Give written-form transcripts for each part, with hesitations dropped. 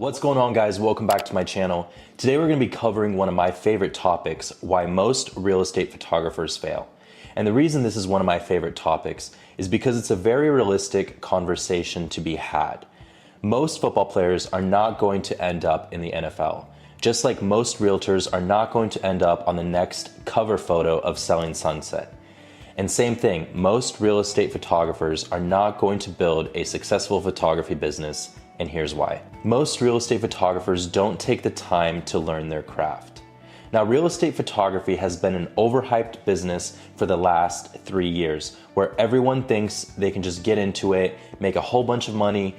What's going on, guys? Welcome back to my channel. Today we're going to be covering one of my favorite topics, why most real estate photographers fail. And the reason this is one of my favorite topics is because it's a very realistic conversation to be had. Most football players are not going to end up in the NFL, just like most realtors are not going to end up on the next cover photo of Selling Sunset. And same thing, most real estate photographers are not going to build a successful photography business, and here's why. Most real estate photographers don't take the time to learn their craft. Now, real estate photography has been an overhyped business for the last 3 years, where everyone thinks they can just get into it, make a whole bunch of money,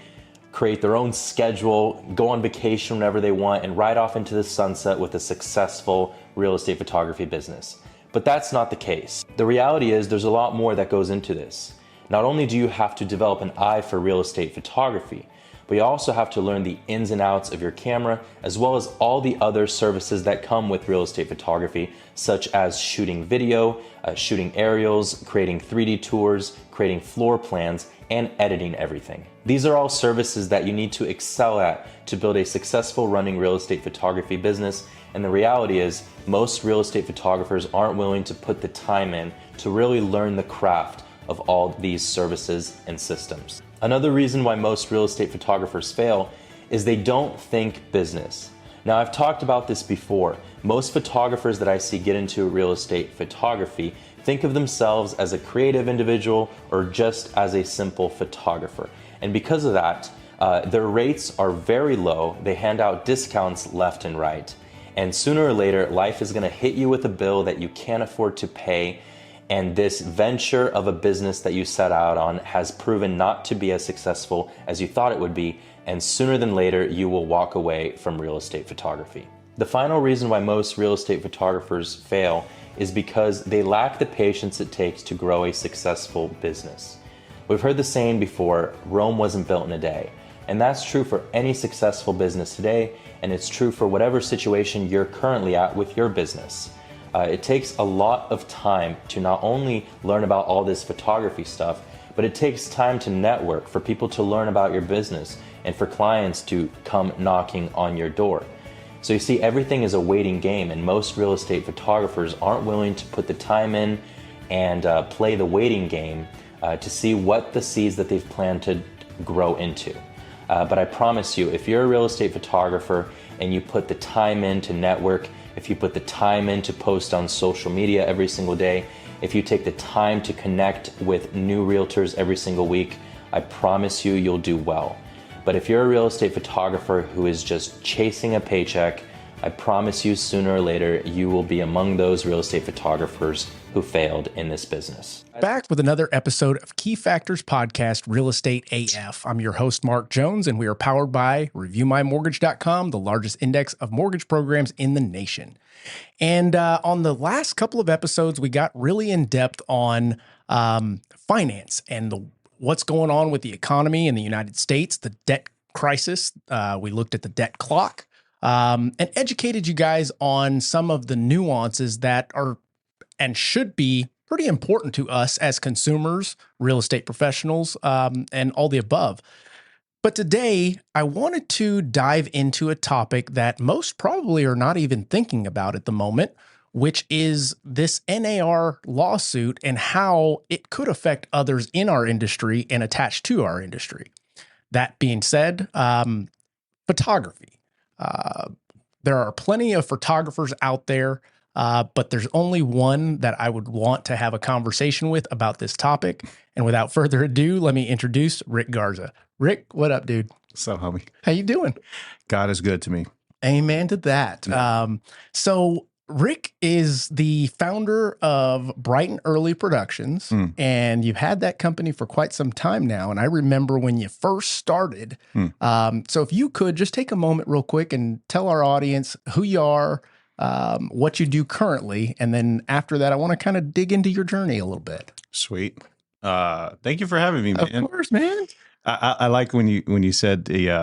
create their own schedule, go on vacation whenever they want, and ride off into the sunset with a successful real estate photography business. But that's not the case. The reality is there's a lot more that goes into this. Not only do you have to develop an eye for real estate photography, but you also have to learn the ins and outs of your camera, as well as all the other services that come with real estate photography, such as shooting video, shooting aerials, creating 3D tours, creating floor plans, and editing everything. These are all services that you need to excel at to build a successful running real estate photography business. And the reality is most real estate photographers aren't willing to put the time in to really learn the craft of all these services and systems. Another reason why most real estate photographers fail is they don't think business. Now, I've talked about this before. Most photographers that I see get into real estate photography think of themselves as a creative individual or just as a simple photographer. And because of that, their rates are very low. They hand out discounts left and right. And sooner or later, life is gonna hit you with a bill that you can't afford to pay. And this venture of a business that you set out on has proven not to be as successful as you thought it would be. And sooner than later, you will walk away from real estate photography. The final reason why most real estate photographers fail is because they lack the patience it takes to grow a successful business. We've heard the saying before, Rome wasn't built in a day. And that's true for any successful business today, and it's true for whatever situation you're currently at with your business. It takes a lot of time to not only learn about all this photography stuff, but it takes time to network, for people to learn about your business, and for clients to come knocking on your door. So you see, everything is a waiting game, and most real estate photographers aren't willing to put the time in and play the waiting game to see what the seeds that they've planted grow into. But I promise you, if you're a real estate photographer and you put the time in to network, if you put the time in to post on social media every single day, if you take the time to connect with new realtors every single week, I promise you, you'll do well. But if you're a real estate photographer who is just chasing a paycheck, I promise you, sooner or later, you will be among those real estate photographers who failed in this business. Back with another episode of Key Factors Podcast, Real Estate AF. I'm your host, Mark Jones, and we are powered by ReviewMyMortgage.com, the largest index of mortgage programs in the nation. And on the last couple of episodes, we got really in depth on finance and what's going on with the economy in the United States, the debt crisis. We looked at the debt clock and educated you guys on some of the nuances that are and should be pretty important to us as consumers, real estate professionals, and all the above. But today, I wanted to dive into a topic that most probably are not even thinking about at the moment, which is this NAR lawsuit and how it could affect others in our industry and attached to our industry. That being said, photography. There are plenty of photographers out there, but there's only one that I would want to have a conversation with about this topic. And without further ado, let me introduce Rick Garza. Rick, what up, dude? So, homie. How you doing? God is good to me. Amen to that. So Rick is the founder of Brighton Early Productions, and you've had that company for quite some time now. And I remember when you first started. So if you could just take a moment real quick and tell our audience who you are, what you do currently, and then after that, I want to kind of dig into your journey a little bit. Sweet. Thank you for having me, man. Of course, man. I like when you said you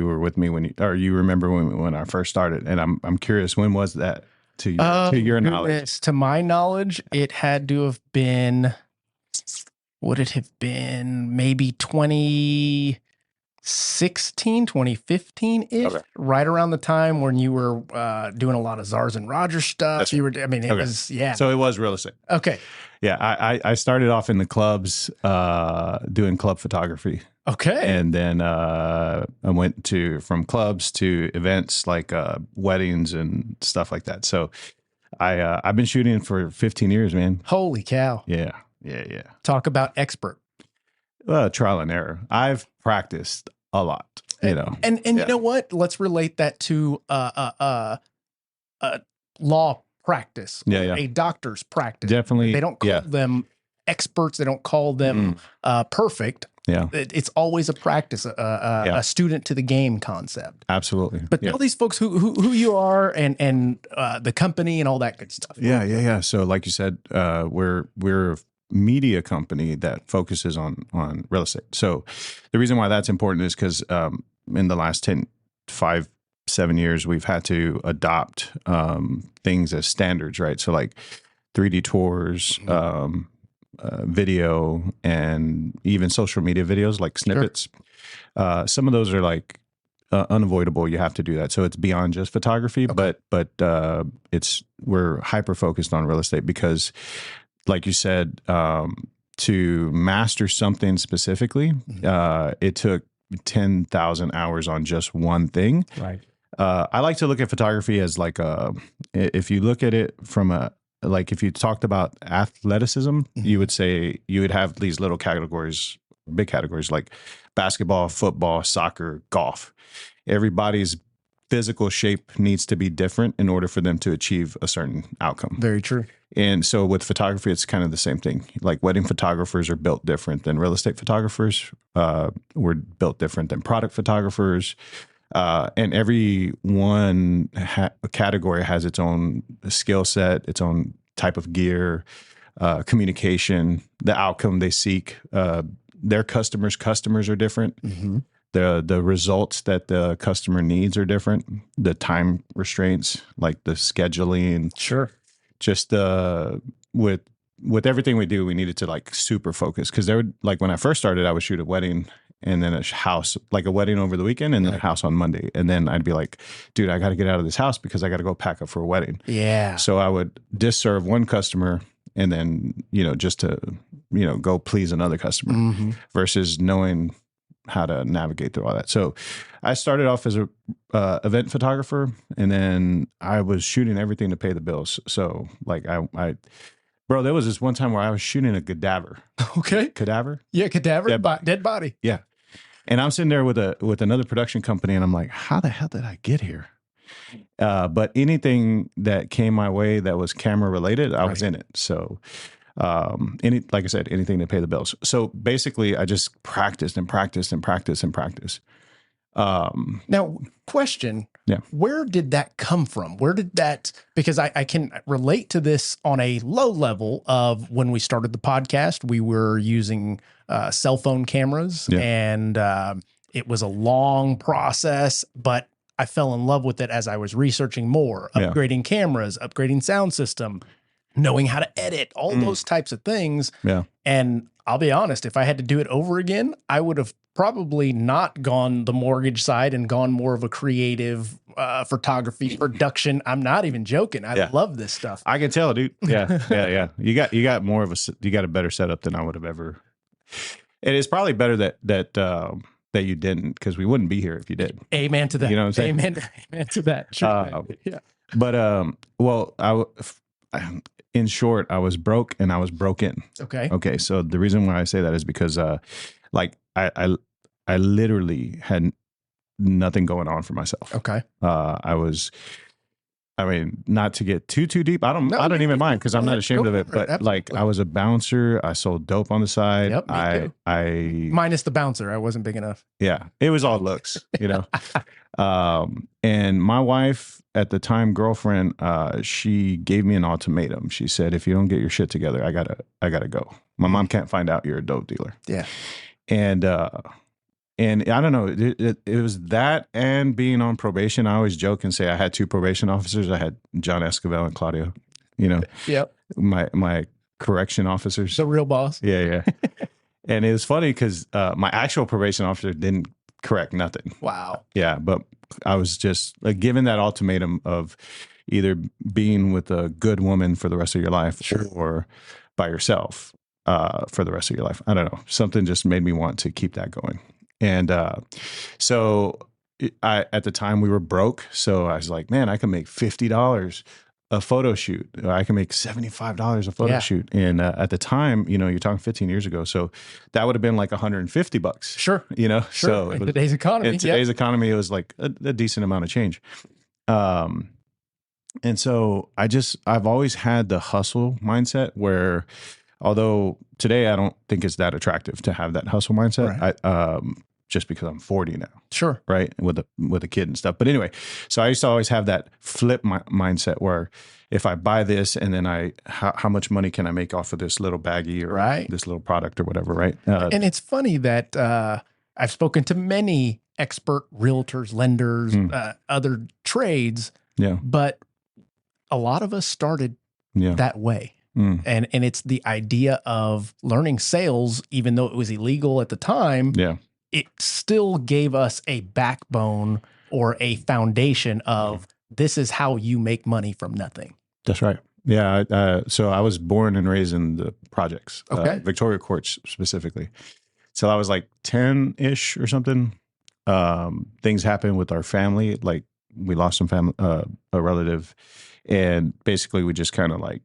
were with me you remember when I first started, and I'm curious, when was that to your knowledge? To my knowledge, it had to have been, would it have been maybe 20 2015-ish, Okay. right around the time when you were doing a lot of Zars and Rogers stuff. That's You were, I mean, it Okay. was, yeah. So it was real estate. Okay. Yeah, I started off in the clubs doing club photography. Okay. And then I went from clubs to events like weddings and stuff like that. So I've been shooting for 15 years, man. Holy cow. Yeah. Talk about expert. Trial and error. I've practiced a lot, you know. And you know what? Let's relate that to law practice. Yeah. A doctor's practice. Definitely. They don't call them experts. They don't call them perfect. Yeah. It's always a practice, a student to the game concept. Absolutely. But all these folks who you are and the company and all that good stuff. Yeah. So like you said, we're a media company that focuses on real estate. So the reason why that's important is because in the last 5-7 years, we've had to adopt things as standards, right? So like 3D tours, video, and even social media videos like snippets. Sure. Some of those are like unavoidable. You have to do that. So it's beyond just photography, but we're hyper focused on real estate because, like you said, to master something specifically, it took 10,000 hours on just one thing. Right. I like to look at photography as like if you look at it from like if you talked about athleticism, you would say you would have these little categories, big categories like basketball, football, soccer, golf. Everybody's physical shape needs to be different in order for them to achieve a certain outcome. Very true. And so with photography, it's kind of the same thing. Like wedding photographers are built different than real estate photographers. We're built different than product photographers. And every one category has its own skill set, its own type of gear, communication, the outcome they seek. Their customers are different. Mm-hmm. The results that the customer needs are different. The time restraints, like the scheduling. Sure. Just with everything we do, we needed to like super focus because like when I first started, I would shoot a wedding and then a house, like a wedding over the weekend and then a house on Monday. And then I'd be like, dude, I got to get out of this house because I got to go pack up for a wedding. Yeah. So I would disserve one customer and then, just to, go please another customer versus knowing how to navigate through all that. So I started off as a event photographer, and then I was shooting everything to pay the bills. So like bro, there was this one time where I was shooting a cadaver. Okay. Cadaver? Yeah, cadaver, dead body. Yeah. And I'm sitting there with another production company, and I'm like, how the hell did I get here? But anything that came my way that was camera related, I was in it. So like I said, anything to pay the bills. So basically I just practiced and practiced and practiced and practiced. Now, question. Yeah. Where did that come from? Because I can relate to this on a low level of when we started the podcast, we were using cell phone cameras and it was a long process, but I fell in love with it as I was researching more, upgrading cameras, upgrading sound system, knowing how to edit, all those types of things. Yeah. And I'll be honest, if I had to do it over again, I would have probably not gone the mortgage side and gone more of a creative photography production. I'm not even joking. I love this stuff. I can tell, dude. Yeah. You got a better setup than I would have ever. It is probably better that you didn't, because we wouldn't be here if you did. Amen to that. You know what I'm saying? Amen to that. Sure. But in short, I was broke and I was broken. Okay. So the reason why I say that is because I literally had nothing going on for myself. Okay. Not to get too deep. I don't even mind because I'm not ashamed of it. But absolutely. I was a bouncer. I sold dope on the side. Yep, me too. Minus the bouncer. I wasn't big enough. Yeah. It was all looks, and my wife at the time, girlfriend, she gave me an ultimatum. She said, if you don't get your shit together, I gotta go. My mom can't find out you're a dope dealer. Yeah. And I don't know, it was that and being on probation. I always joke and say I had two probation officers. I had John Escobar and Claudio, Yep. My correction officers. The real boss. Yeah. And it was funny because my actual probation officer didn't Correct. Nothing. Wow. Yeah. But I was just like given that ultimatum of either being with a good woman for the rest of your life or by yourself for the rest of your life. I don't know. Something just made me want to keep that going. And so at the time we were broke. So I was like, man, I can make $50 a photo shoot. I can make $75 a photo shoot. And at the time, you know, you're talking 15 years ago. So that would have been like $150. Sure. You know, Sure. so In today's economy. in today's economy, it was like a decent amount of change. And so I've always had the hustle mindset where, although today I don't think it's that attractive to have that hustle mindset. Right. Just because I'm 40 now. Sure. Right. With a kid and stuff. But anyway, so I used to always have that flip mindset where if I buy this and then how much money can I make off of this little baggie or this little product or whatever. Right. And it's funny that I've spoken to many expert realtors, lenders, other trades. Yeah. But a lot of us started that way. And it's the idea of learning sales, even though it was illegal at the time. Yeah. It still gave us a backbone or a foundation of this is how you make money from nothing. That's right. Yeah. So I was born and raised in the projects, Victoria Courts specifically. So I was like 10-ish or something. Things happened with our family. Like we lost some family, a relative, and basically we just kind of like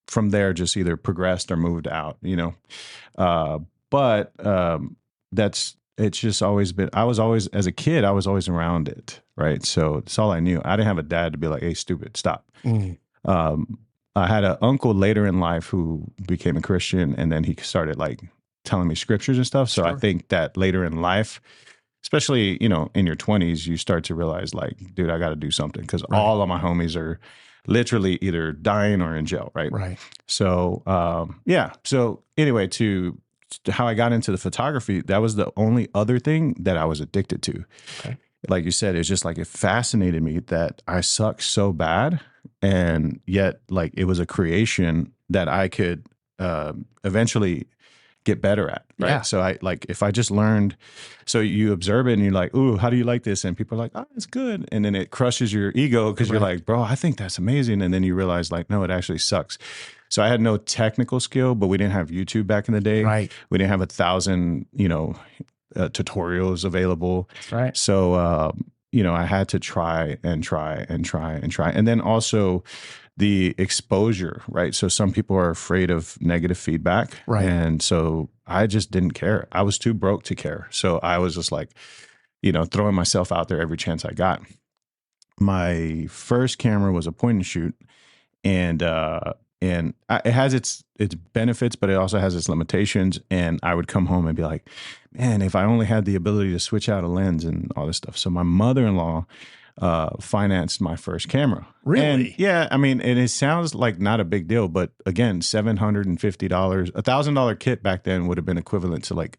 from there just either progressed or moved out, you know. But it's just always been, as a kid, I was always around it. Right. So it's all I knew. I didn't have a dad to be like, hey, stupid, stop. I had an uncle later in life who became a Christian, and then he started like telling me scriptures and stuff. So I think that later in life, especially, you know, in your 20s, you start to realize like, dude, I got to do something because all of my homies are literally either dying or in jail. Right. Right. So, So anyway, to how I got into the photography, that was the only other thing that I was addicted to. Okay. Like you said, it's just like it fascinated me that I suck so bad, and yet like it was a creation that I could eventually get better at. Right. Yeah. So I like if I just learned, so you observe it and you're like, ooh, how do you like this? And people are like, oh, it's good. And then it crushes your ego because you're like, bro, I think that's amazing. And then you realize like, no, it actually sucks. So I had no technical skill, but we didn't have YouTube back in the day. Right. We didn't have 1,000, you know, tutorials available. Right. So, you know, I had to try and try and try and try. And then also the exposure, right? So some people are afraid of negative feedback. Right. And so I just didn't care. I was too broke to care. So I was just like, you know, throwing myself out there every chance I got. My first camera was a point and shoot, and it has its benefits, but it also has its limitations. And I would come home and be like, man, if I only had the ability to switch out a lens and all this stuff. So my mother-in-law financed my first camera. Really? And yeah, I mean, and it sounds like not a big deal, but again, $750, $1,000 kit back then would have been equivalent to like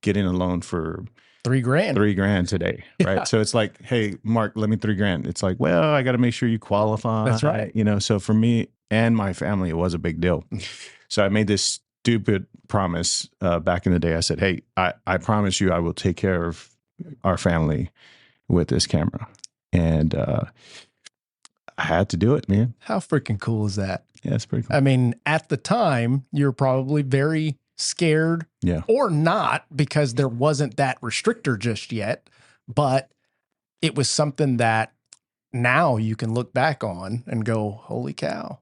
getting a loan for $3,000. $3,000 today, right? So it's like, hey, Mark, let me $3,000. It's like, well, I got to make sure you qualify. That's right. You know, so for me and my family, it was a big deal. So I made this stupid promise back in the day. I said, hey, I promise you I will take care of our family with this camera. And I had to do it, man. How freaking cool is that? Yeah, it's pretty cool. I mean, at the time, you're probably very scared or not because there wasn't that restrictor just yet, but it was something that now you can look back on and go, holy cow.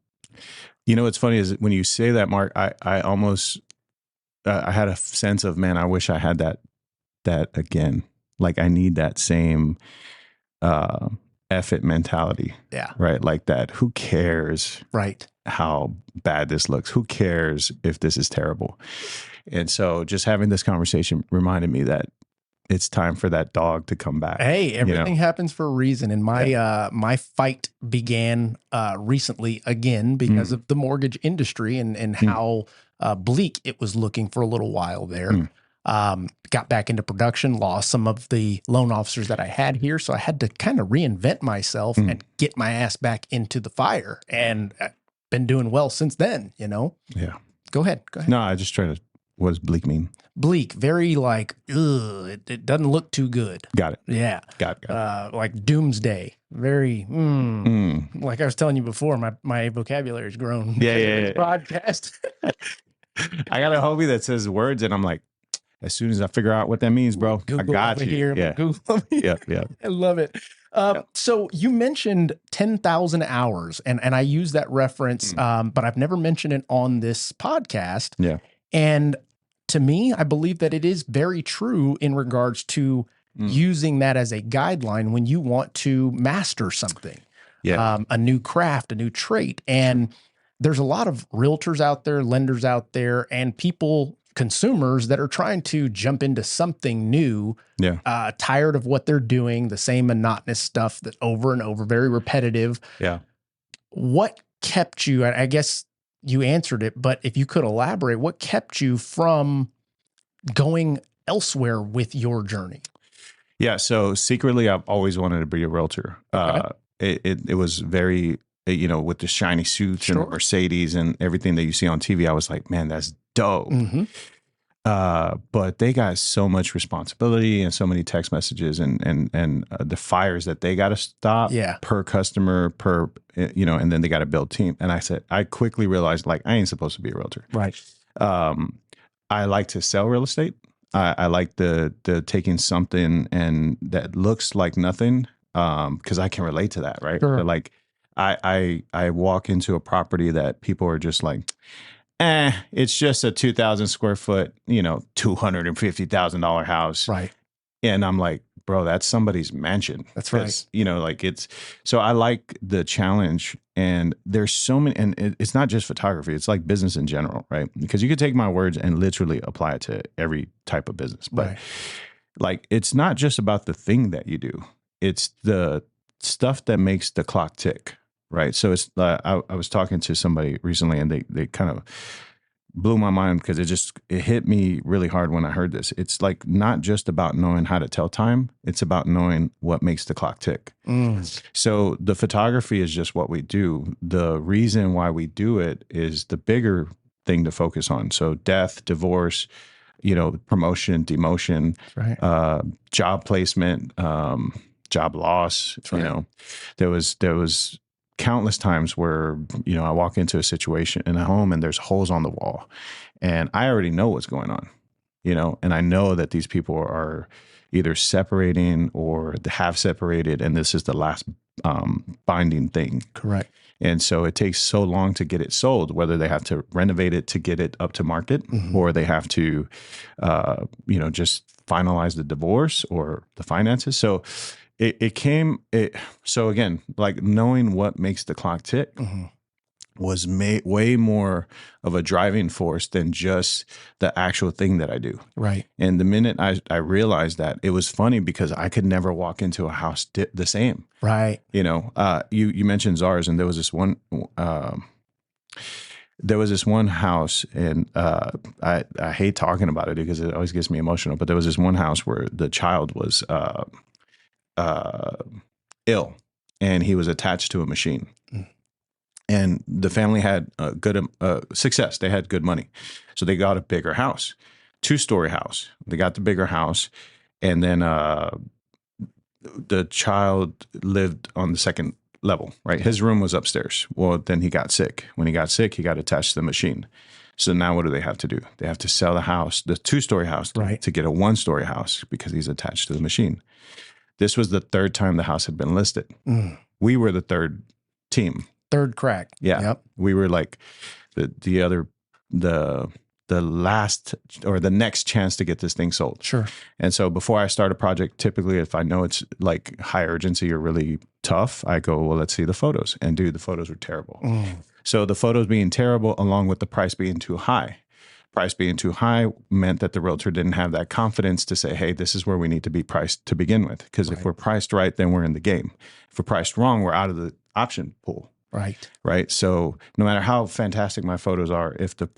You know, what's funny is when you say that, Mark, I almost, I had a sense of, man, I wish I had that again. Like I need that same F it mentality. Yeah. Right. Like that. Who cares? Right. How bad this looks? Who cares if this is terrible? And so just having this conversation reminded me that it's time for that dog to come back. Hey, everything happens for a reason. And my my fight began recently again because of the mortgage industry and how bleak it was looking for a little while there. Got back into production, lost some of the loan officers that I had here. So I had to kind of reinvent myself and get my ass back into the fire. And I've been doing well since then, you know? Yeah. Go ahead. No, I just trying to, what does bleak mean? bleak, very like, ugh, it doesn't look too good. Got it. Yeah. Got it. Like doomsday. Very, like I was telling you before, my vocabulary has grown. Yeah, because yeah, of this podcast. I got a hobie that says words, and I'm like, as soon as I figure out what that means, bro, Google I got over you. here. Yeah. Google over here. Yeah. I love it. So you mentioned 10,000 hours, and I use that reference, but I've never mentioned it on this podcast. Yeah. And to me, I believe that it is very true in regards to using that as a guideline when you want to master something, a new craft, a new trait. And there's a lot of realtors out there, lenders out there, and people, consumers that are trying to jump into something new, tired of what they're doing, the same monotonous stuff that over and over, very repetitive. Yeah. What kept you, I guess you answered it, but if you could elaborate, what kept you from going elsewhere with your journey? Yeah. So secretly, I've always wanted to be a realtor. Okay. It was very, with the shiny suits and Mercedes and everything that you see on TV, I was like, man, that's dope. But they got so much responsibility and so many text messages and the fires that they got to stop per customer, and then they got to build team. And I quickly realized, like, I ain't supposed to be a realtor. Right. I like to sell real estate. I like the taking something and that looks like nothing, because I can relate to that, right? Sure. But like I walk into a property that people are just like, it's just a 2,000 square foot, $250,000 house. Right. And I'm like, bro, that's somebody's mansion. That's right. So I like the challenge, and there's so many, and it's not just photography. It's like business in general, right? Because you could take my words and literally apply it to every type of business. But like, it's not just about the thing that you do. It's the stuff that makes the clock tick. Right. So it's, I was talking to somebody recently, and they kind of blew my mind because it hit me really hard when I heard this. It's like not just about knowing how to tell time. It's about knowing what makes the clock tick. So the photography is just what we do. The reason why we do it is the bigger thing to focus on. So death, divorce, promotion, demotion, job placement, job loss. There was countless times where, I walk into a situation in a home and there's holes on the wall, and I already know what's going on, and I know that these people are either separating or have separated, and this is the last binding thing. Correct. And so it takes so long to get it sold, whether they have to renovate it to get it up to market, or they have to, just finalize the divorce or the finances. So so again, like knowing what makes the clock tick was way more of a driving force than just the actual thing that I do. Right. And the minute I realized that, it was funny because I could never walk into a house the same. Right. You mentioned Czars, and there was this one, house, and I hate talking about it because it always gets me emotional, but there was this one house where the child was, ill, and he was attached to a machine, and the family had good success. They had good money, so they got a bigger house, 2-story house. They got the bigger house, and then the child lived on the second level. Right, his room was upstairs. Well, then he got sick. When he got sick, he got attached to the machine. So now what do they have to do? They have to sell the house, the 2-story house, to get a 1-story house because he's attached to the machine. This was the third time the house had been listed. We were the third team. Third crack. Yeah. Yep. We were like the last or the next chance to get this thing sold. Sure. And so before I start a project, typically if I know it's like high urgency or really tough, I go, well, let's see the photos. And dude, the photos were terrible. So the photos being terrible, along with the price being too high. Price being too high meant that the realtor didn't have that confidence to say, hey, this is where we need to be priced to begin with. Because if we're priced right, then we're in the game. If we're priced wrong, we're out of the option pool. Right. So no matter how fantastic my photos are, if the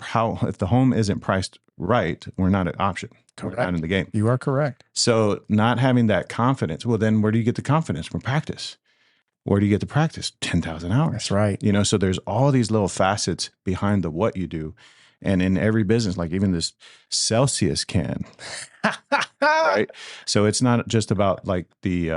home isn't priced right, we're not an option. Correct. We're not in the game. You are correct. So not having that confidence, well, then where do you get the confidence? From practice. Where do you get the practice? 10,000 hours. That's right. So there's all these little facets behind the what you do. And in every business, like even this Celsius can, right? So it's not just about like the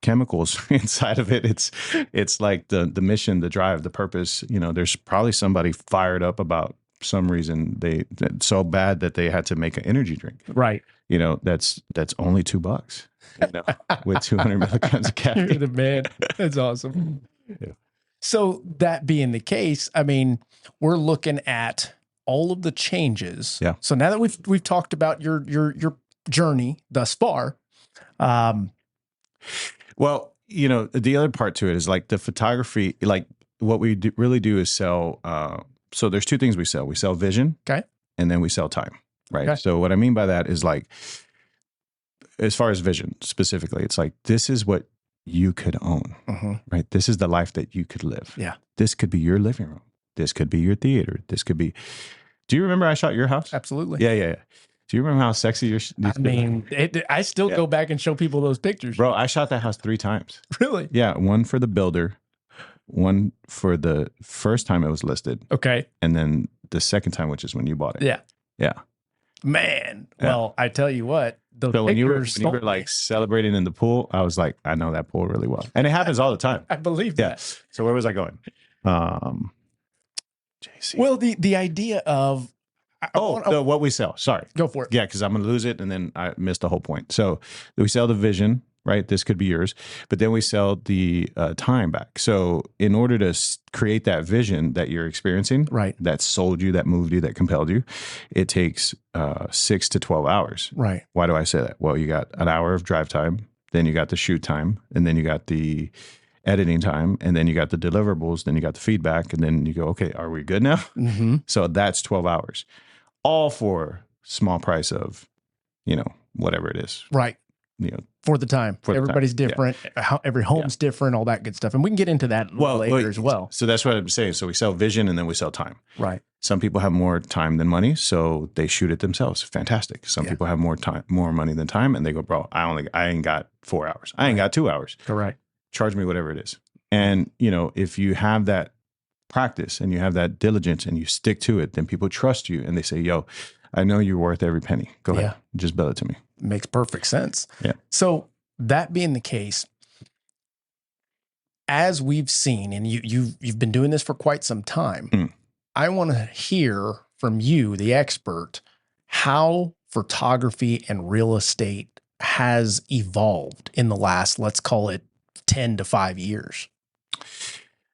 chemicals inside of it. It's like the mission, the drive, the purpose. You know, there's probably somebody fired up about some reason that's so bad that they had to make an energy drink. Right. You know, that's only $2, you know, with 200 milligrams of You're caffeine. the man. That's awesome. Yeah. So that being the case, I mean, we're looking at all of the changes. Yeah. So now that we've talked about your journey thus far, Well, you know, the other part to it is like the photography, like what we really do is sell. So there's two things we sell. We sell vision. Okay. And then we sell time. Right. Okay. So what I mean by that is like, as far as vision specifically, it's like, this is what you could own, right? This is the life that you could live. Yeah. This could be your living room. This could be your theater. This could be, do you remember I shot your house? Absolutely. Yeah. Do you remember how sexy your? I mean, I still go back and show people those pictures. Bro, I shot that house 3 times. Really? Yeah. One for the builder, one for the first time it was listed. Okay. And then the second time, which is when you bought it. Yeah. Yeah. Man. Yeah. Well, I tell you what, those So when you were pictures like celebrating in the pool, I was like, I know that pool really well. And it happens all the time. I believe Yeah. that. So where was I going? JC. Well, the idea of what we sell. Sorry. Go for it. Yeah, because I'm going to lose it and then I missed the whole point. So we sell the vision, right? This could be yours. But then we sell the time back. So in order to create that vision that you're experiencing, Right. that sold you, that moved you, that compelled you, it takes 6 to 12 hours. Right. Why do I say that? Well, you got an hour of drive time, then you got the shoot time, and then you got the editing time, and then you got the deliverables, then you got the feedback, and then you go, okay, are we good now? Mm-hmm. So that's 12 hours, all for small price of, you know, whatever it is, Right. you know. For the time. For the Everybody's time. different. Every home's different, all that good stuff. And we can get into that later as well. So that's what I'm saying. So we sell vision and then we sell time. Right. Some people have more time than money, so they shoot it themselves. Fantastic. Some people have more time, more money than time, and they go, bro, I ain't got 4 hours. I ain't got 2 hours. Correct. Charge me whatever it is. And, you know, if you have that practice and you have that diligence and you stick to it, then people trust you and they say, yo, I know you're worth every penny. Go ahead. Just bill it to me. Makes perfect sense. Yeah. So that being the case, as we've seen, and you've been doing this for quite some time, I want to hear from you, the expert, how photography and real estate has evolved in the last, let's call it 10 to 5 years.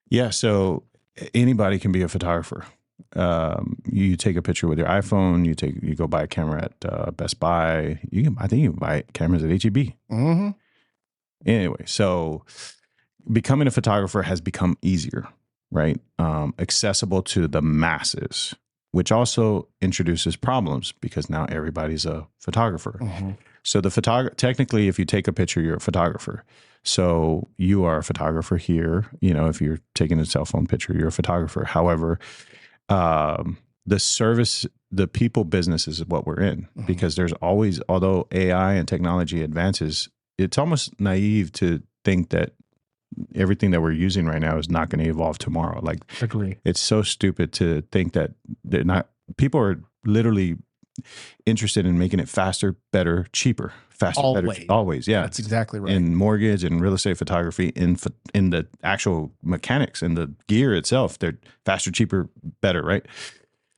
Yeah. So anybody can be a photographer. You take a picture with your iPhone, you go buy a camera at Best Buy. I think you can buy cameras at HEB. Mm-hmm. Anyway, so becoming a photographer has become easier, right? Accessible to the masses, which also introduces problems because now everybody's a photographer. Mm-hmm. So technically, if you take a picture, you're a photographer. So you are a photographer here. You know, if you're taking a cell phone picture, you're a photographer. However, the service, the people business is what we're in because there's always, although AI and technology advances, it's almost naive to think that everything that we're using right now is not going to evolve tomorrow. Like, it's so stupid to think that they're not, people are literally interested in making it faster, better, cheaper, faster, better, always. Yeah. That's exactly right. In mortgage and real estate photography, in the actual mechanics and the gear itself, they're faster, cheaper, better, right?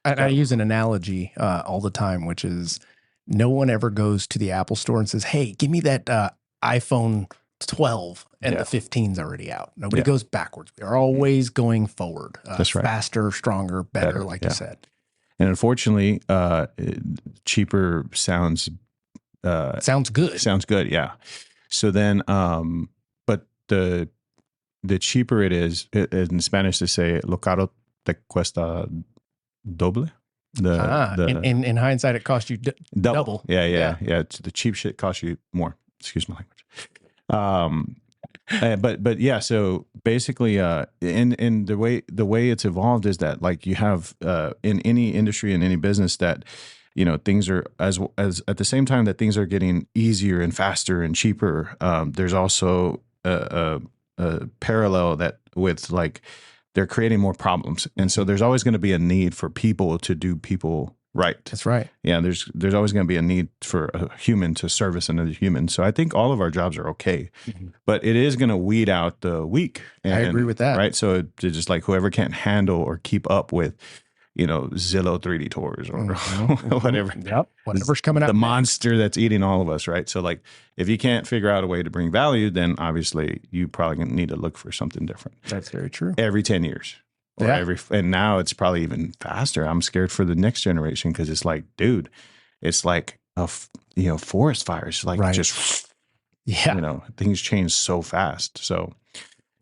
I use an analogy all the time, which is no one ever goes to the Apple store and says, hey, give me that iPhone 12 and the 15's already out. Nobody goes backwards. We are always going forward. That's right. Faster, stronger, better, like you said. And unfortunately, cheaper sounds good. Sounds good, yeah. So then, but the cheaper it is, in Spanish they say "lo caro te cuesta doble." In hindsight, it cost you double. Yeah. The cheap shit costs you more. Excuse my language. But yeah, so basically, in the way it's evolved is that like you have in any industry, in any business, that you know things are as at the same time that things are getting easier and faster and cheaper. There's also a parallel that with like they're creating more problems. And so there's always going to be a need for people to do people right. That's right. Yeah, there's always going to be a need for a human to service another human. So I think all of our jobs are okay, but it is going to weed out the weak. I agree with that. Right. So it's just like whoever can't handle or keep up with, Zillow 3D tours or whatever. Yep. Whatever's coming out. The monster that's eating all of us. Right. So like if you can't figure out a way to bring value, then obviously you probably need to look for something different. That's very true. Every 10 years. Or and now it's probably even faster. I'm scared for the next generation because it's like, dude, it's like forest fires, like just things change so fast. So,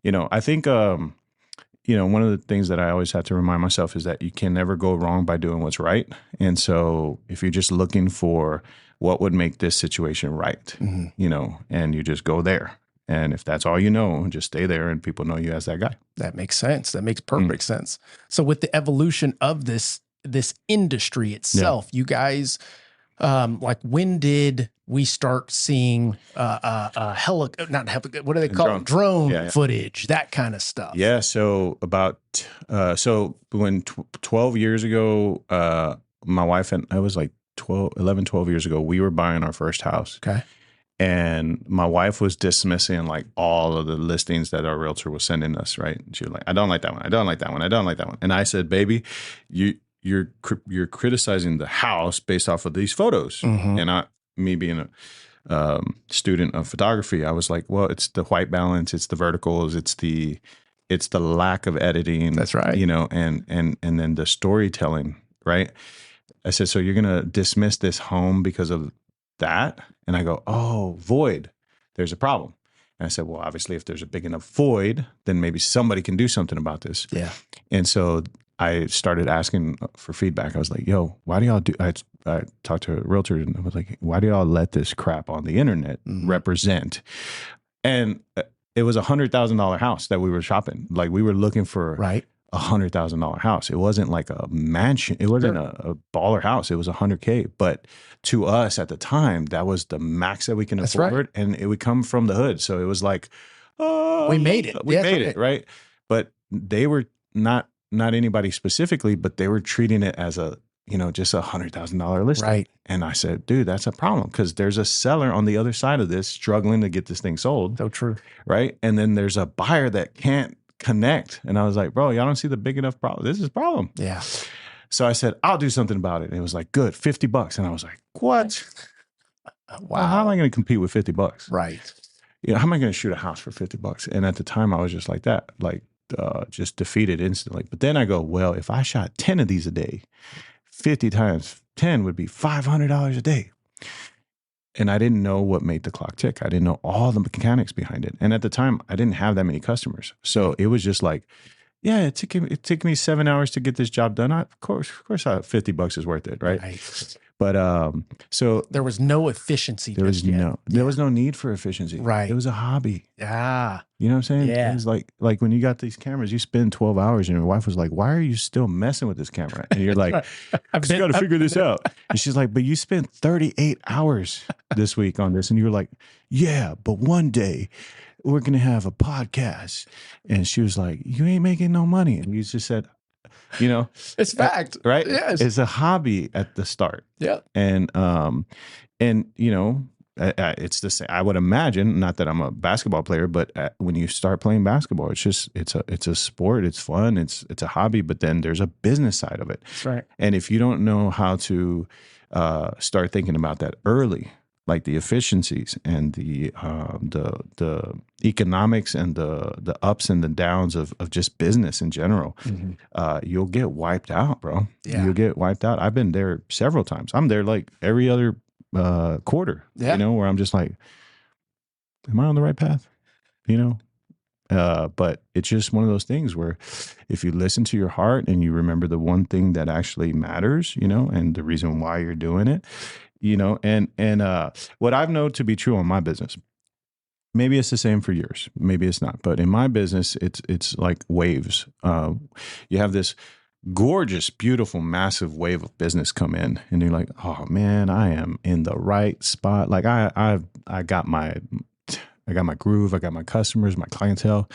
I think one of the things that I always have to remind myself is that you can never go wrong by doing what's right. And so if you're just looking for what would make this situation right, and you just go there. And if that's all just stay there and people know you as that guy. That makes sense. That makes perfect sense. So with the evolution of this industry itself, you guys, when did we start seeing what do they call it? Drone footage, that kind of stuff? Yeah. So about when 12 years ago, my wife and I was like 12 years ago, we were buying our first house. Okay. And my wife was dismissing like all of the listings that our realtor was sending us, right? And she was like, I don't like that one. I don't like that one. I don't like that one. And I said, baby, you're criticizing the house based off of these photos. And me being a student of photography, I was like, well, it's the white balance, it's the verticals, it's the lack of editing. That's right. And then the storytelling, right? I said, so you're gonna dismiss this home because of that? And I go, oh, void, there's a problem. And I said, well, obviously if there's a big enough void, then maybe somebody can do something about this. Yeah. And so I started asking for feedback. I was like, yo, why do y'all do, I talked to a realtor and I was like, why do y'all let this crap on the internet represent? And it was $100,000 house that we were shopping. Like we were looking for $100,000 house. It wasn't like a mansion. It wasn't a baller house. It was $100K. But to us at the time, that was the max that we can afford. Right. And it would come from the hood. So it was like, we made it. We made it, right? But they were not anybody specifically, but they were treating it as a, just $100,000 listing. Right. And I said, dude, that's a problem because there's a seller on the other side of this struggling to get this thing sold. So true. Right. And then there's a buyer that can't connect. And I was like, bro, y'all don't see the big enough problem. This is a problem. Yeah. So I said, I'll do something about it. And it was like, good, $50. And I was like, what? Wow. Well, how am I going to compete with $50? Right. How am I going to shoot a house for $50? And at the time I was just like that, like just defeated instantly. But then I go, well, if I shot 10 of these a day, 50 times 10 would be $500 a day. And I didn't know what made the clock tick. I didn't know all the mechanics behind it. And at the time, I didn't have that many customers. So it was just like, yeah, it took me 7 hours to get this job done. Of course, $50 is worth it, right? But so there was no efficiency. There was no need for efficiency. Right. It was a hobby. Yeah. You know what I'm saying? Yeah. It was like when you got these cameras, you spend 12 hours and your wife was like, why are you still messing with this camera? And you're like, I've got to figure this out. And she's like, but you spent 38 hours this week on this. And you're like, yeah, but one day we're going to have a podcast. And she was like, you ain't making no money. And you just said, it's fact, right? Yes. It's a hobby at the start. Yeah. And it's the same. I would imagine, not that I'm a basketball player, but when you start playing basketball, it's a sport. It's fun. It's a hobby. But then there's a business side of it. That's right. And if you don't know how to start thinking about that early, like the efficiencies and the economics and the ups and the downs of just business in general, you'll get wiped out, bro. Yeah. You'll get wiped out. I've been there several times. I'm there like every other quarter, where I'm just like, am I on the right path? But it's just one of those things where if you listen to your heart and you remember the one thing that actually matters, and the reason why you're doing it, and what I've known to be true on my business, maybe it's the same for yours, maybe it's not, but in my business, it's like waves. You have this gorgeous, beautiful, massive wave of business come in, and you're like, oh man, I am in the right spot. Like I got my groove, I got my customers, my clientele,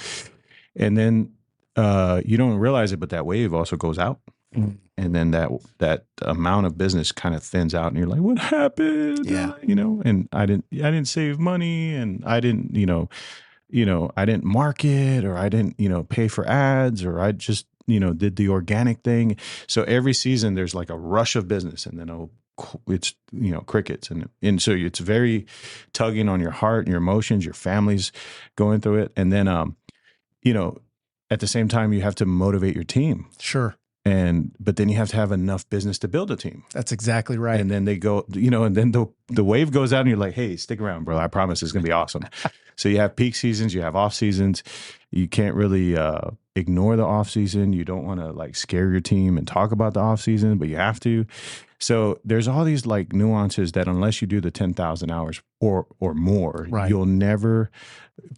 and then you don't realize it, but that wave also goes out. And then that amount of business kind of thins out, and you're like, "What happened?" Yeah. And I didn't save money, and I didn't, I didn't market, or I didn't, pay for ads, or I just, did the organic thing. So every season there's like a rush of business, and then it's crickets, and so it's very tugging on your heart and your emotions. Your family's going through it, and then at the same time you have to motivate your team. Sure. But then you have to have enough business to build a team. That's exactly right. And then they go, and then the wave goes out, and you're like, "Hey, stick around, bro. I promise it's going to be awesome." So you have peak seasons, you have off seasons. You can't really ignore the off season. You don't want to like scare your team and talk about the off season, but you have to. So there's all these like nuances that unless you do the 10,000 hours or more, Right. you'll never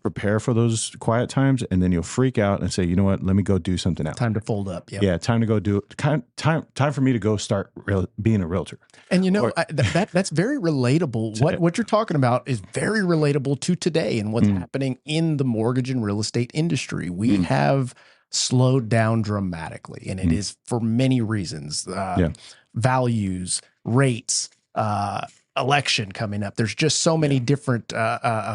prepare for those quiet times, and then you'll freak out and say, "You know what? Let me go do something else. Time to fold up. Yep. Yeah, time to go do time for me to go start being a realtor." And that's very relatable. What you're talking about is very relatable to today and what's happening in the mortgage and real estate industry. We have slowed down dramatically, and it is for many reasons. Values, rates, election coming up. There's just so many different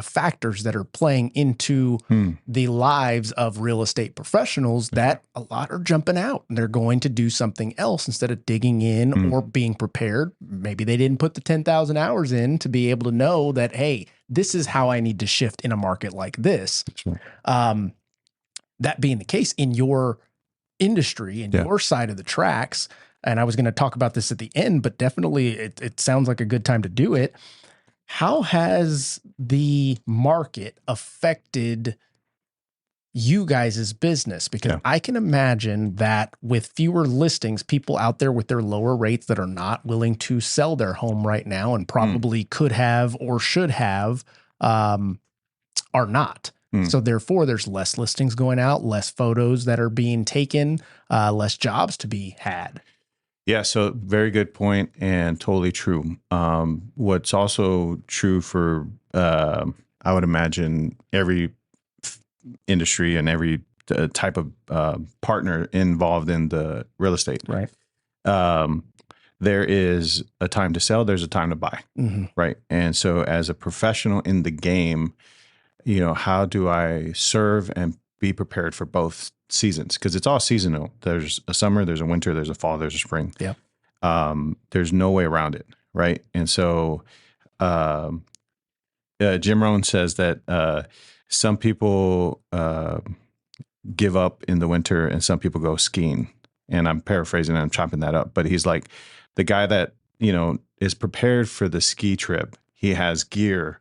factors that are playing into the lives of real estate professionals that a lot are jumping out, and they're going to do something else instead of digging in or being prepared. Maybe they didn't put the 10,000 hours in to be able to know that, hey, this is how I need to shift in a market like this. That being the case in your industry and your side of the tracks, and I was going to talk about this at the end, but definitely it sounds like a good time to do it. How has the market affected you guys' business? Because I can imagine that with fewer listings, people out there with their lower rates that are not willing to sell their home right now and probably could have or should have are not. So therefore, there's less listings going out, less photos that are being taken, less jobs to be had. Yeah, so very good point and totally true. What's also true for, I would imagine, every industry and every type of partner involved in the real estate. Right. There is a time to sell, there's a time to buy, right? And so as a professional in the game, how do I serve and be prepared for both seasons? Because it's all seasonal. There's a summer, there's a winter, there's a fall, there's a spring. Yeah. There's no way around it, right? And so Jim Rohn says that some people give up in the winter and some people go skiing. And I'm paraphrasing and I'm chopping that up. But he's like, the guy that, is prepared for the ski trip, he has gear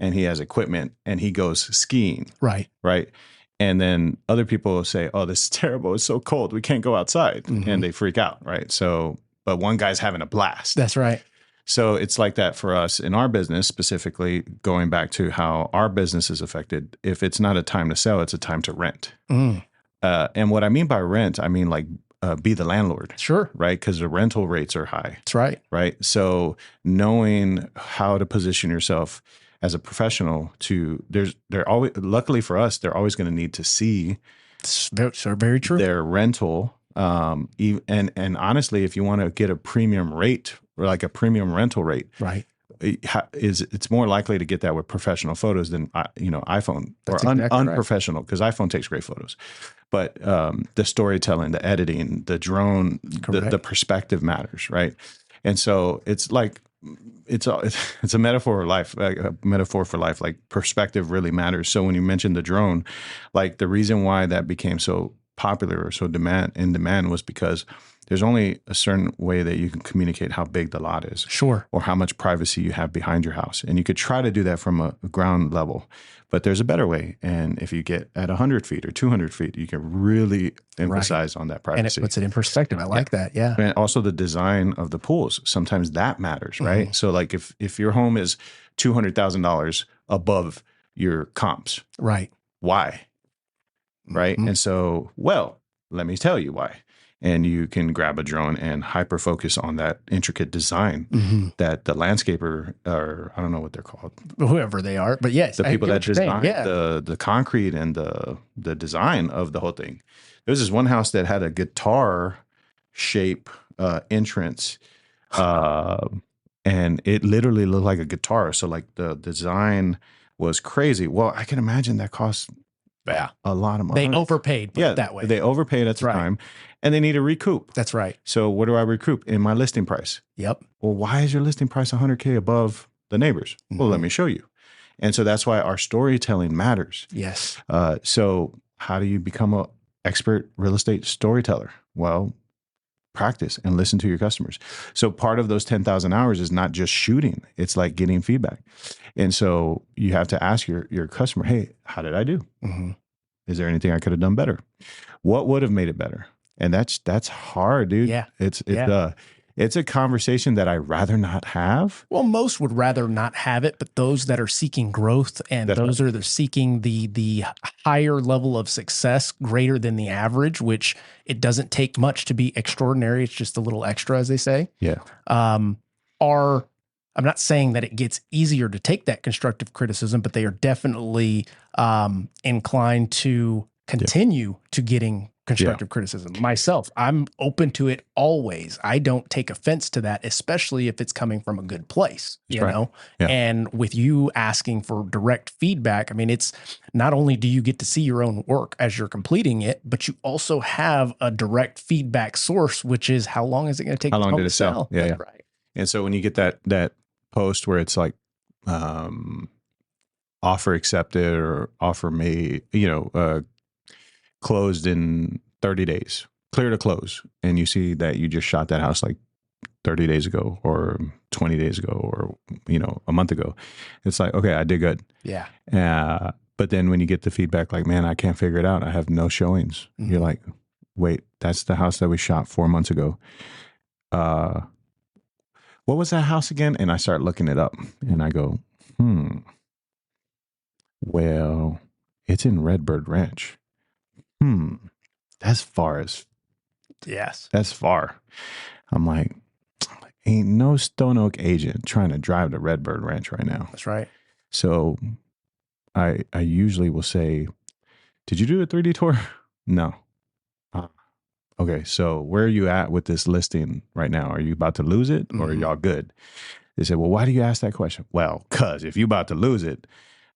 and he has equipment and he goes skiing. Right. Right. And then other people say, "Oh, this is terrible. It's so cold. We can't go outside." And they freak out. Right. So, but one guy's having a blast. That's right. So it's like that for us in our business, specifically going back to how our business is affected. If it's not a time to sell, it's a time to rent. And what I mean by rent, I mean like be the landlord. Sure. Right. Because the rental rates are high. That's right. Right. So knowing how to position yourself as a professional luckily for us, they're always going to need to see very true. their rental. And honestly, if you want to get a premium rate or like a premium rental rate, right, it's more likely to get that with professional photos than iPhone. That's or exactly unprofessional, because iPhone takes great photos. But the storytelling, the editing, the drone, the perspective matters, right? And so it's like it's a metaphor of life, a metaphor for life. Like perspective really matters. So when you mentioned the drone, like the reason why that became so popular or so in demand was because there's only a certain way that you can communicate how big the lot is. Sure. Or how much privacy you have behind your house. And you could try to do that from a ground level, but there's a better way. And if you get at 100 feet or 200 feet, you can really emphasize on that privacy. And it puts it in perspective. I like that. Yeah. And also the design of the pools. Sometimes that matters, right? So like if your home is $200,000 above your comps. Right. Why? Right. And so, well, let me tell you why. and you can grab a drone and hyper focus on that intricate design that the landscaper, or I don't know what they're called, whoever they are, but yes, the people that design yeah. the concrete and the design of the whole thing. There's this one house that had a guitar shape entrance, and it literally looked like a guitar. So like the design was crazy. Well, I can imagine that cost a lot of money. They overpaid, put it that way. They overpaid at the time, and they need to recoup. That's right. So what do I recoup in my listing price? Yep. Well, why is your listing price $100K above the neighbors? Well, let me show you. And so that's why our storytelling matters. Yes. So how do you become an expert real estate storyteller? Well, practice and listen to your customers. So part of those 10,000 hours is not just shooting. It's like getting feedback. And so you have to ask your customer, hey, how did I do? Is there anything I could have done better? What would have made it better? And that's hard, dude. Yeah. It's a conversation that I'd rather not have. Well, most would rather not have it, but those that are seeking growth and those are seeking the higher level of success greater than the average, which it doesn't take much to be extraordinary. It's just a little extra, as they say. Yeah. I'm not saying that it gets easier to take that constructive criticism, but they are definitely inclined to continue to getting constructive criticism. Myself, I'm open to it always. I don't take offense to that, especially if it's coming from a good place, you know? Yeah. And with you asking for direct feedback, I mean, it's not only do you get to see your own work as you're completing it, but you also have a direct feedback source, which is how long is it going to take? How long did it sell? Yeah. That's right. And so when you get that post where it's like, offer accepted or offer made, closed in 30 days, clear to close. And you see that you just shot that house like 30 days ago or 20 days ago or, a month ago. It's like, okay, I did good. Yeah. But then when you get the feedback, like, man, I can't figure it out. I have no showings. You're like, wait, that's the house that we shot 4 months ago. What was that house again? And I start looking it up and I go, well, it's in Redbird Ranch. That's far as. Yes. That's far. I'm like, ain't no Stone Oak agent trying to drive to Redbird Ranch right now. That's right. So I usually will say, did you do a 3D tour? No. Okay. So where are you at with this listing right now? Are you about to lose it or are y'all good? They said, well, why do you ask that question? Well, cause if you're about to lose it,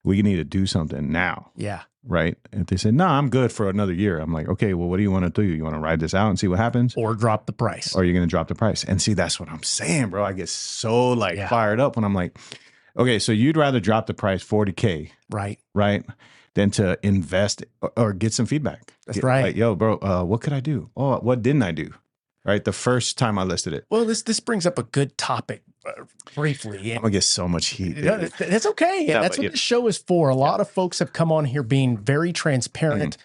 we need to do something now. Yeah. Right. And they said, no, I'm good for another year. I'm like, okay, well, what do you want to do? You want to ride this out and see what happens? Or drop the price. Or you're going to drop the price. And see, that's what I'm saying, bro. I get so fired up when I'm like, okay, so you'd rather drop the price $40K. Right. Than to invest or get some feedback. That's right. Like, yo, bro, what could I do? Oh, what didn't I do? Right. The first time I listed it. Well, this brings up a good topic. Briefly, I'm gonna get so much heat. That's okay. Yeah, that's what this show is for. A lot of folks have come on here being very transparent,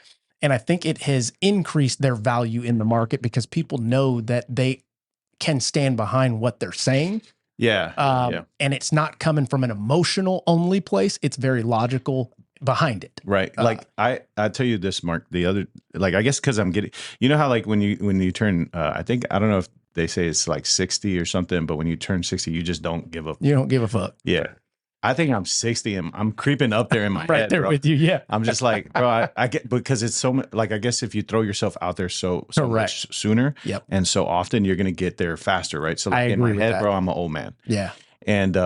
and I think it has increased their value in the market because people know that they can stand behind what they're saying. Yeah. And it's not coming from an emotional only place. It's very logical behind it. Right. Like I tell you this, Mark, the other, like, I guess cause I'm getting, how like when you turn, I don't know if they say it's like 60 or something, but when you turn 60, you just don't give a fuck. You don't give a fuck. Yeah. I think I'm 60 and I'm creeping up there in my right head. there bro. with you. Yeah. I'm just like, bro, I get, because it's so much, like, I guess if you throw yourself out there so much sooner and so often, you're going to get there faster. Right. So like in my head, bro, I'm an old man. Yeah. And,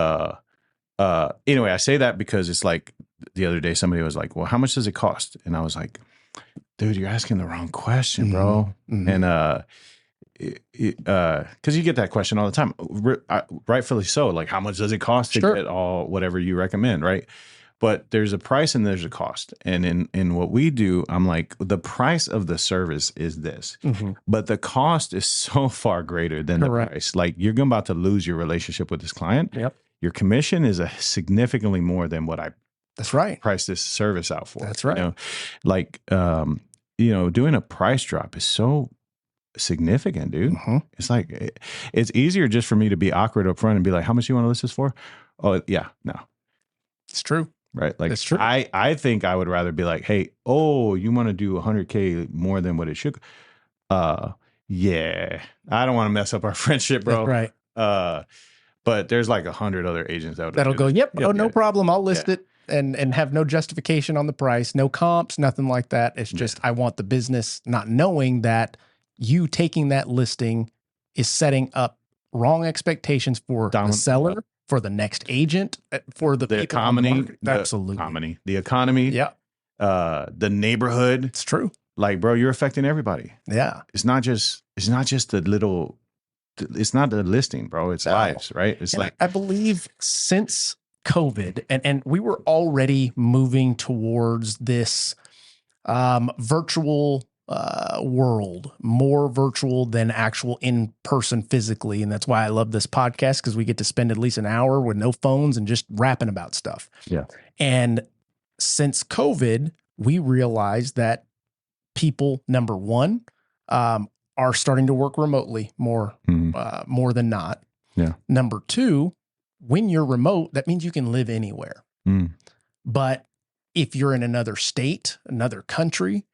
anyway, I say that because it's like the other day, somebody was like, well, how much does it cost? And I was like, dude, you're asking the wrong question, bro. And, because you get that question all the time, rightfully so. Like, how much does it cost to get all whatever you recommend, right? But there's a price and there's a cost. And in what we do, I'm like, the price of the service is this, but the cost is so far greater than the price. Like, you're about to lose your relationship with this client. Yep. Your commission is significantly more than what I price this service out for. That's right. Like, doing a price drop is so significant, dude. It's like, it's easier just for me to be awkward up front and be like, how much you want to list this for? Oh yeah, no. It's true. Right. Like, it's true. I think I would rather be like, hey, you want to do 100K more than what it should. Yeah, I don't want to mess up our friendship, bro. That's right. But there's like 100 other agents out there That'll go, yep. Oh, no yeah. problem. I'll list it and have no justification on the price, no comps, nothing like that. It's just, I want the business, not knowing that you taking that listing is setting up wrong expectations for the seller, for the next agent, for the people economy, absolutely. The economy, the neighborhood. It's true. Like, bro, you're affecting everybody. Yeah. It's not just the little, it's not the listing, bro. It's lives, right? It's like, I believe since COVID, and we were already moving towards this virtual world, more virtual than actual in person physically. And that's why I love this podcast, because we get to spend at least an hour with no phones and just rapping about stuff. Yeah. And since COVID, we realized that people, number one, are starting to work remotely more than not. Yeah. Number two, when you're remote, that means you can live anywhere. But if you're in another state, another country,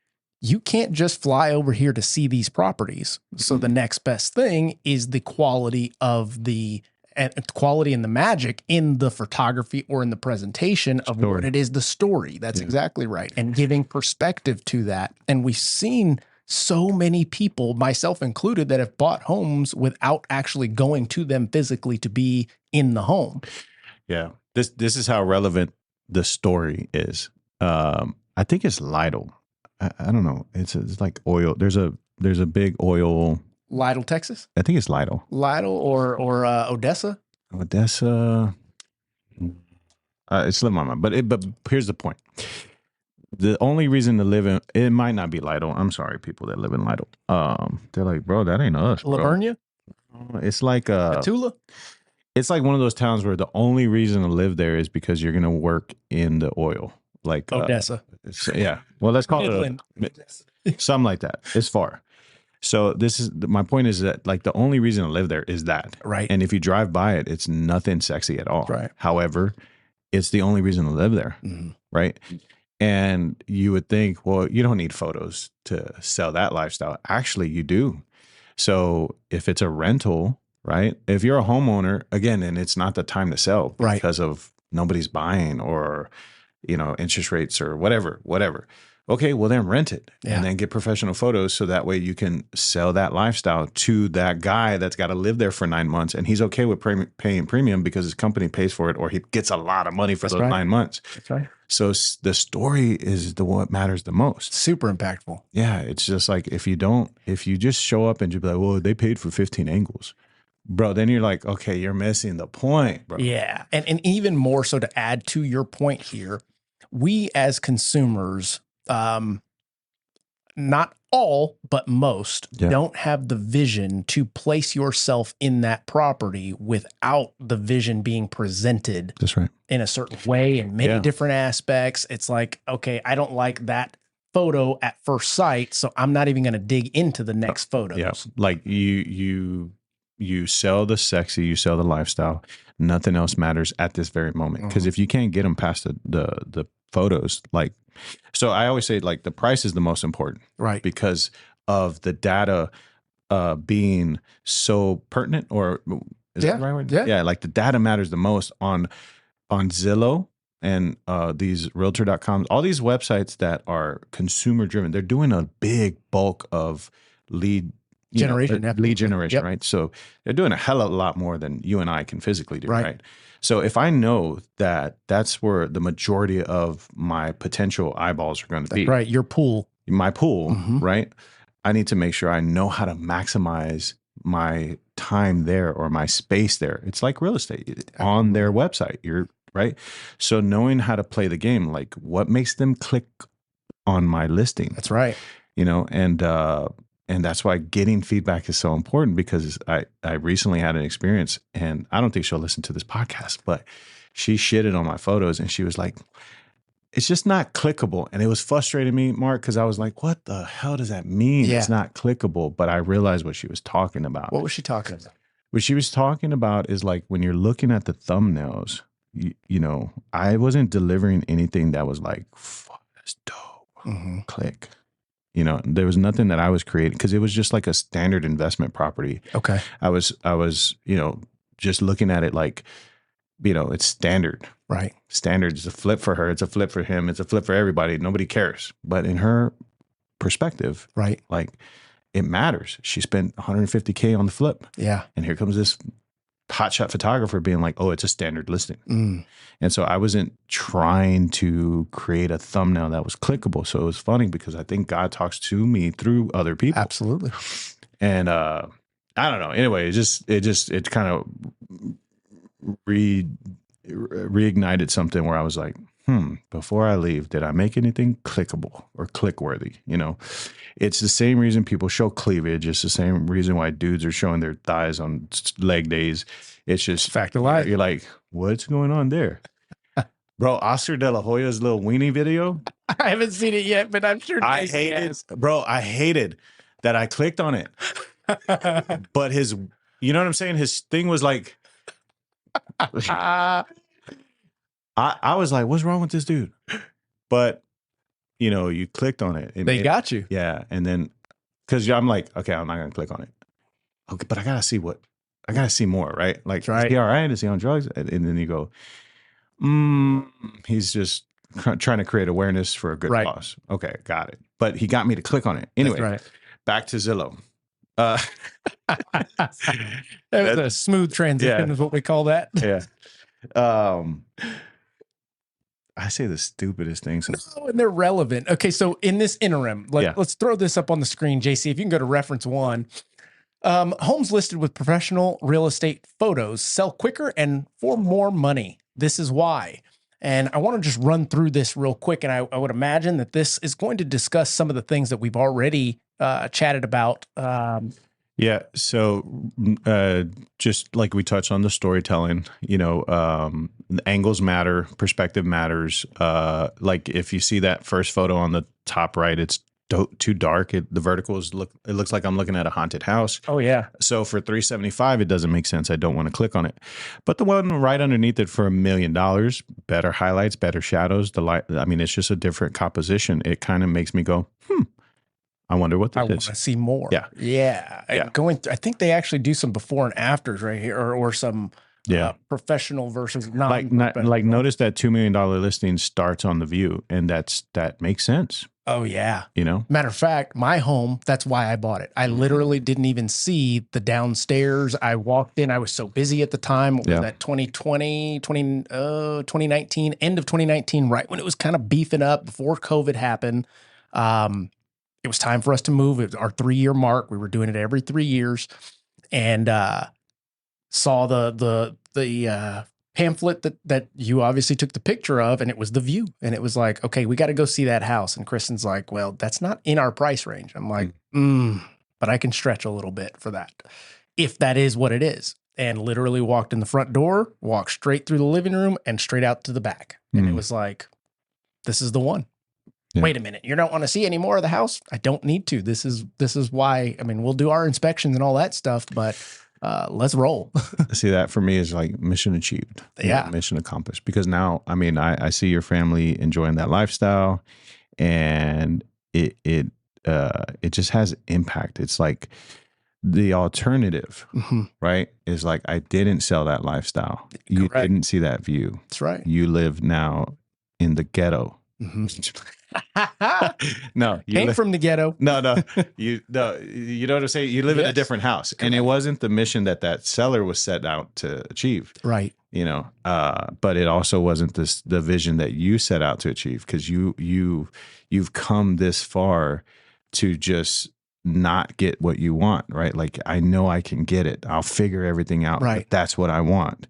you can't just fly over here to see these properties. So the next best thing is the quality and the magic in the photography or in the presentation of what it is, the story. That's exactly right. And giving perspective to that. And we've seen so many people, myself included, that have bought homes without actually going to them physically to be in the home. Yeah. This is how relevant the story is. I think it's Lidl. I don't know. It's like oil. There's a big oil. Lidl, Texas? I think it's Lidl. Lidl or Odessa? Odessa. It slipped my mind. But here's the point. The only reason to live in it might not be Lidl. I'm sorry, people that live in Lidl. They're like, bro, that ain't us. Bro. Livernia? It's like Tula? It's like one of those towns where the only reason to live there is because you're gonna work in the oil. Like Odessa. Yeah. Well, let's call it something like that. It's far. So my point is that like the only reason to live there is that. Right. And if you drive by it, it's nothing sexy at all. Right. However, it's the only reason to live there. Right. And you would think, well, you don't need photos to sell that lifestyle. Actually, you do. So if it's a rental, right? If you're a homeowner, again, and it's not the time to sell because of nobody's buying or, interest rates or whatever. Okay, well then rent it and then get professional photos so that way you can sell that lifestyle to that guy that's got to live there for 9 months and he's okay with paying premium because his company pays for it or he gets a lot of money for those 9 months. That's right. So the story is what matters the most. Super impactful. Yeah, it's just like if you just show up and you be like, well, they paid for 15 angles. Bro, then you're like, okay, you're missing the point, bro. Yeah. And even more so to add to your point here, we as consumers, not all, but most don't have the vision to place yourself in that property without the vision being presented in a certain way in many different aspects. It's like, okay, I don't like that photo at first sight, so I'm not even going to dig into the next photos. Yeah. Like you sell the sexy, you sell the lifestyle. Nothing else matters at this very moment. Because if you can't get them past the photos, like, so I always say like the price is the most important, right? Because of the data being so pertinent, or is that the right word? Yeah, like the data matters the most on Zillow and these realtor.com, all these websites that are consumer driven. They're doing a big bulk of lead generation, right? So they're doing a hell of a lot more than you and I can physically do, right? So if I know that that's where the majority of my potential eyeballs are going to be, right? Your pool, my pool, right? I need to make sure I know how to maximize my time there or my space there. It's like real estate on their website. You're right. So knowing how to play the game, like what makes them click on my listing. That's right. And that's why getting feedback is so important, because I recently had an experience, and I don't think she'll listen to this podcast, but she shitted on my photos and she was like, it's just not clickable. And it was frustrating me, Mark, because I was like, what the hell does that mean? Yeah. It's not clickable. But I realized what she was talking about. What was she talking about? What she was talking about is like when you're looking at the thumbnails, you know, I wasn't delivering anything that was like, fuck, that's dope. Click. You know, there was nothing that I was creating because it was just like a standard investment property. Okay. I was, you know, just looking at it like, you know, it's standard. Right. Standard is a flip for her. It's a flip for him. It's a flip for everybody. Nobody cares. But in her perspective, Right. like it matters. She spent $150K on the flip. Yeah. And here comes this hotshot photographer being like, oh, it's a standard listing. Mm. And so I wasn't trying to create a thumbnail that was clickable. So it was funny because I think God talks to me through other people. Absolutely. And I don't know. Anyway, it kind of reignited something where I was like, before I leave, did I make anything clickable or click worthy? You know, it's the same reason people show cleavage. It's the same reason why dudes are showing their thighs on leg days. It's just fact of life. You're like, what's going on there? Bro, Oscar De La Hoya's little weenie video. I haven't seen it yet, but I'm sure I hated that I clicked on it. But you know what I'm saying? His thing was like, I was like, what's wrong with this dude? But, you know, you clicked on it. They got you. Yeah. And then, because I'm like, okay, I'm not going to click on it. Okay, but I got to see more, right? Like, right. Is he all right? Is he on drugs? And then you go, he's just trying to create awareness for a good cause. Okay, got it. But he got me to click on it. Anyway, back to Zillow. That was a smooth transition is what we call that. Yeah. I say the stupidest things. No, and they're relevant. Okay, so in this interim, let's throw this up on the screen, JC. If you can go to reference 1. Homes listed with professional real estate photos sell quicker and for more money. This is why. And I want to just run through this real quick. And I would imagine that this is going to discuss some of the things that we've already chatted about. Yeah. So just like we touched on the storytelling, you know, angles matter, perspective matters. Like if you see that first photo on the top right, it's too dark. The verticals it looks like I'm looking at a haunted house. Oh yeah. So for $375, it doesn't make sense. I don't want to click on it. But the one right underneath it for $1 million, better highlights, better shadows. The light. I mean, it's just a different composition. It kind of makes me go, I wonder what this is. I want to see more. Yeah. Yeah. I think they actually do some before and afters right here, or some professional versus like notice that $2 million listing starts on the view, and that makes sense. Oh yeah. You know, matter of fact, my home, that's why I bought it. I literally didn't even see the downstairs. I walked in. I was so busy at the time. What was that 2019, end of 2019, right when it was kind of beefing up before COVID happened. It was time for us to move. It was our 3-year mark. We were doing it every 3 years, and saw the pamphlet that you obviously took the picture of, and it was the view. And it was like, okay, we got to go see that house. And Kristen's like, well, that's not in our price range. I'm like, but I can stretch a little bit for that, if that is what it is. And literally walked in the front door, walked straight through the living room, and straight out to the back. And it was like, this is the one. Yeah. Wait a minute. You don't want to see any more of the house? I don't need to. This is why. I mean, we'll do our inspections and all that stuff, but let's roll. See, that for me is like mission achieved. Yeah. Mission accomplished. Because now, I mean, I see your family enjoying that lifestyle, and it just has impact. It's like the alternative, right? Is like, I didn't sell that lifestyle. You didn't see that view. That's right. You live now in the ghetto. No, you came from the ghetto. No, you know what I'm saying? You live in a different house. And it wasn't the mission that seller was set out to achieve. Right. You know, but it also wasn't the vision that you set out to achieve, because you've come this far to just not get what you want, right? Like, I know I can get it. I'll figure everything out. Right. But that's what I want.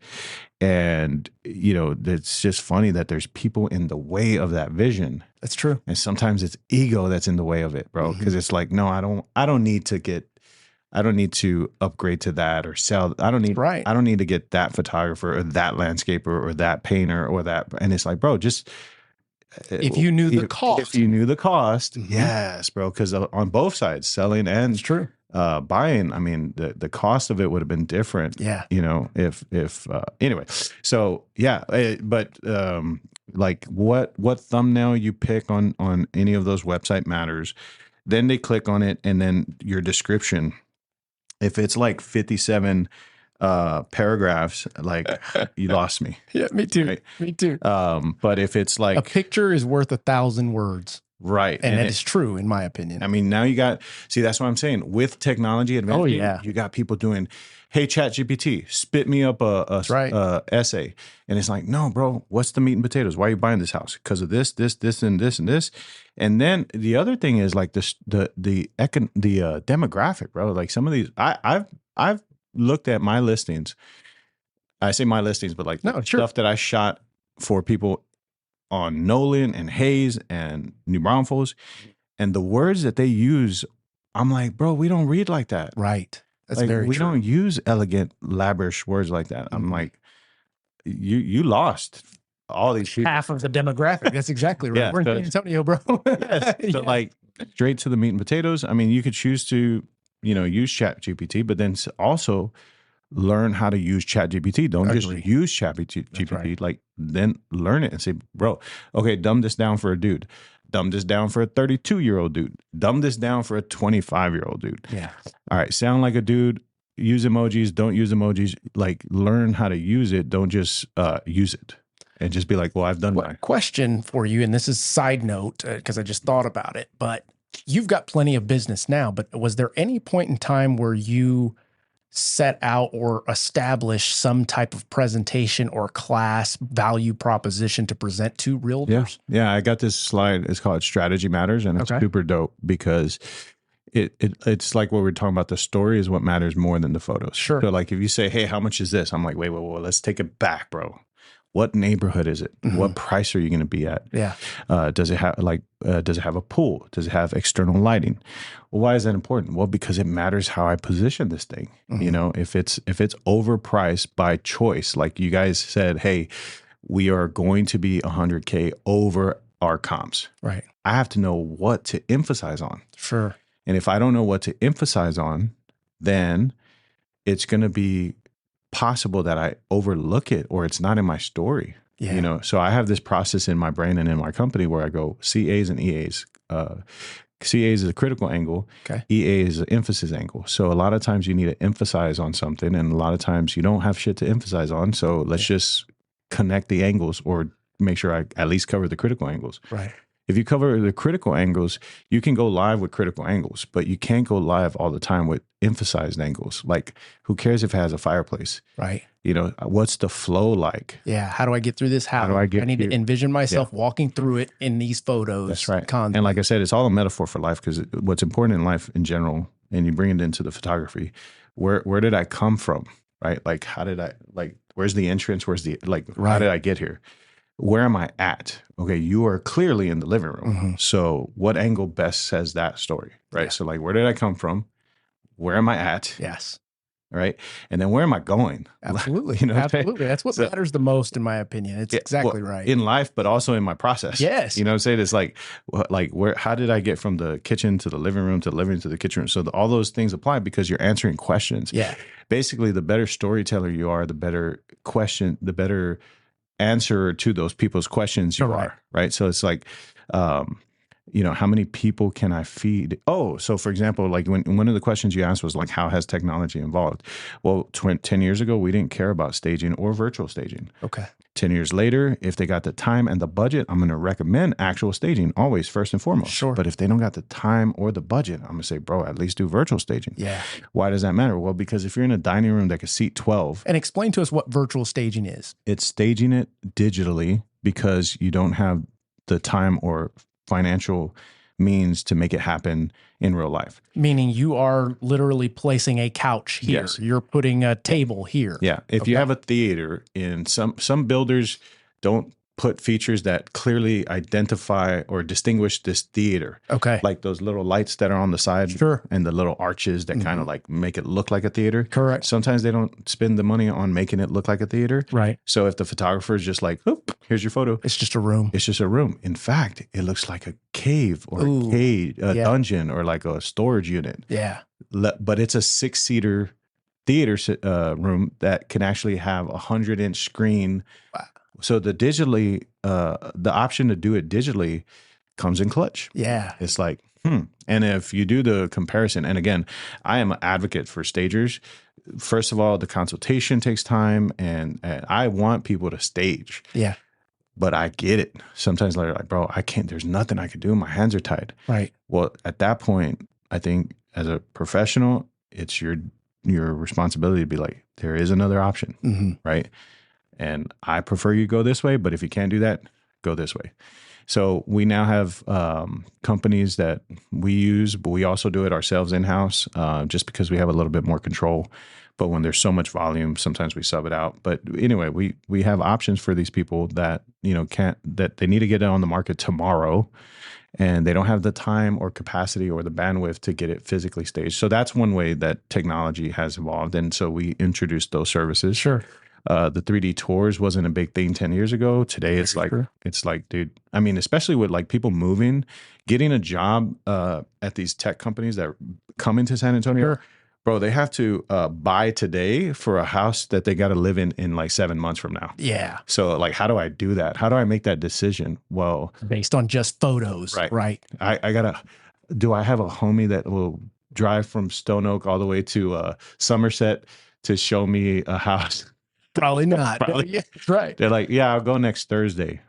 And, you know, it's just funny that there's people in the way of that vision. That's true. And sometimes it's ego that's in the way of it, bro. Because it's like, no, I don't need to upgrade to that or sell. I don't need to get that photographer or that landscaper or that painter or that. And it's like, bro, just if you knew the cost. If you knew the cost, yes, bro. Because on both sides, selling and it's true. Buying, I mean, the cost of it would have been different. Yeah. You know, if anyway. So yeah, but like what thumbnail you pick on any of those website matters. Then they click on it, and then your description. If it's like 57 paragraphs, like you lost me. Yeah, me too. Right? Me too. But if it's A like picture is worth 1,000 words. right, And that is true, in my opinion. I mean, now you got, see, that's what I'm saying. With technology advancement, yeah. you got people doing, hey, ChatGPT, spit me up a essay. And it's like, no, bro, what's the meat and potatoes? Why are you buying this house? Because of this, and this, and this. And then the other thing is like this, the demographic, bro. Like some of these, I've looked at my listings. I say my listings, but like stuff that I shot for people on Nolan and Hayes and New Braunfels, and the words that they use, I'm like, bro, we don't read like that. Right. That's like, very we true. don't use elegant, lavish words like that. I'm like, you lost all these people. Half of the demographic. That's exactly right. Yeah, We're in San Antonio, bro. Yes. So like straight to the meat and potatoes. I mean, you could choose to, use ChatGPT, but then also learn how to use ChatGPT. Don't just use ChatGPT. Right. Like then learn it and say, bro, okay, dumb this down for a dude. Dumb this down for a 32-year-old dude. Dumb this down for a 25-year-old dude. Yeah. All right. Sound like a dude. Use emojis. Don't use emojis. Like learn how to use it. Don't just use it and just be like, well, I've done my question for you. And this is side note because I just thought about it, but you've got plenty of business now, but was there any point in time where you set out or establish some type of presentation or class value proposition to present to realtors? Yeah. I got this slide. It's called Strategy Matters, and it's super dope because it's like what we're talking about. The story is what matters more than the photos. Sure. So like if you say, hey, how much is this? I'm like, wait, let's take it back, bro. What neighborhood is it? Mm-hmm. What price are you going to be at? Yeah. Does it have does it have a pool? Does it have external lighting? Well, why is that important? Well, because it matters how I position this thing. Mm-hmm. If it's overpriced by choice, like you guys said, hey, we are going to be $100K over our comps. Right. I have to know what to emphasize on. Sure. And if I don't know what to emphasize on, then it's going to be possible that I overlook it or it's not in my story. Yeah. So I have this process in my brain and in my company where I go CAs and EAs. CAs is a critical angle. Okay. EA is an emphasis angle. So a lot of times you need to emphasize on something, and a lot of times you don't have shit to emphasize on. So let's just connect the angles or make sure I at least cover the critical angles. Right. If you cover the critical angles, you can go live with critical angles, but you can't go live all the time with emphasized angles. Like, who cares if it has a fireplace? Right. What's the flow like? Yeah. How do I get through this house? How do I get I need to envision myself walking through it in these photos. That's right. And like I said, it's all a metaphor for life, because what's important in life in general, and you bring it into the photography, where did I come from? Right? Like, how did I, like, where's the entrance? Where's the, like, how did I get here? Where am I at? Okay, you are clearly in the living room. Mm-hmm. So what angle best says that story, right? Yeah. So like, where did I come from? Where am I at? Yes. Right. And then where am I going? Absolutely. Absolutely. That's what matters the most, in my opinion. It's exactly right. In life, but also in my process. Yes. You know what I'm saying? It's like where, how did I get from the kitchen to the living room to the living room to the kitchen room? So all those things apply because you're answering questions. Yeah. Basically, the better storyteller you are, the better answer to those people's questions you are, right? So it's like, how many people can I feed? Oh, so for example, like when one of the questions you asked was like, how has technology evolved? Well, 10 years ago, we didn't care about staging or virtual staging. Okay. 10 years later, if they got the time and the budget, I'm going to recommend actual staging always, first and foremost. Sure. But if they don't got the time or the budget, I'm going to say, bro, at least do virtual staging. Yeah. Why does that matter? Well, because if you're in a dining room that could seat 12. And explain to us what virtual staging is. It's staging it digitally because you don't have the time or financial means to make it happen in real life. Meaning you are literally placing a couch here. Yes. You're putting a table here. Yeah. If you have a theater, in some builders don't put features that clearly identify or distinguish this theater. Okay. Like those little lights that are on the side. Sure. And the little arches that kind of like make it look like a theater. Correct. Sometimes they don't spend the money on making it look like a theater. Right. So if the photographer is just like, oop, here's your photo. It's just a room. It's just a room. In fact, it looks like a cave or a dungeon or like a storage unit. Yeah. But it's a 6-seater theater room that can actually have a 100-inch screen. Wow. So the digitally, the option to do it digitally comes in clutch. Yeah. It's like, And if you do the comparison, and again, I am an advocate for stagers. First of all, the consultation takes time, and I want people to stage. Yeah. But I get it. Sometimes they're like, bro, I can't, there's nothing I can do. My hands are tied. Right. Well, at that point, I think as a professional, it's your responsibility to be like, there is another option, right? And I prefer you go this way, but if you can't do that, go this way. So we now have companies that we use, but we also do it ourselves in-house just because we have a little bit more control. But when there's so much volume, sometimes we sub it out. But anyway, we have options for these people that, that they need to get it on the market tomorrow, and they don't have the time or capacity or the bandwidth to get it physically staged. So that's one way that technology has evolved. And so we introduced those services. Sure. The 3D tours wasn't a big thing 10 years ago. Today it's like, dude, I mean, especially with like people moving, getting a job at these tech companies that come into San Antonio. Sure. Bro, they have to buy today for a house that they got to live in like 7 months from now. Yeah. So like, how do I do that? How do I make that decision? Well, based on just photos, right? Do I have a homie that will drive from Stone Oak all the way to Somerset to show me a house? Probably not. Probably. Yeah, that's right. They're like, yeah, I'll go next Thursday.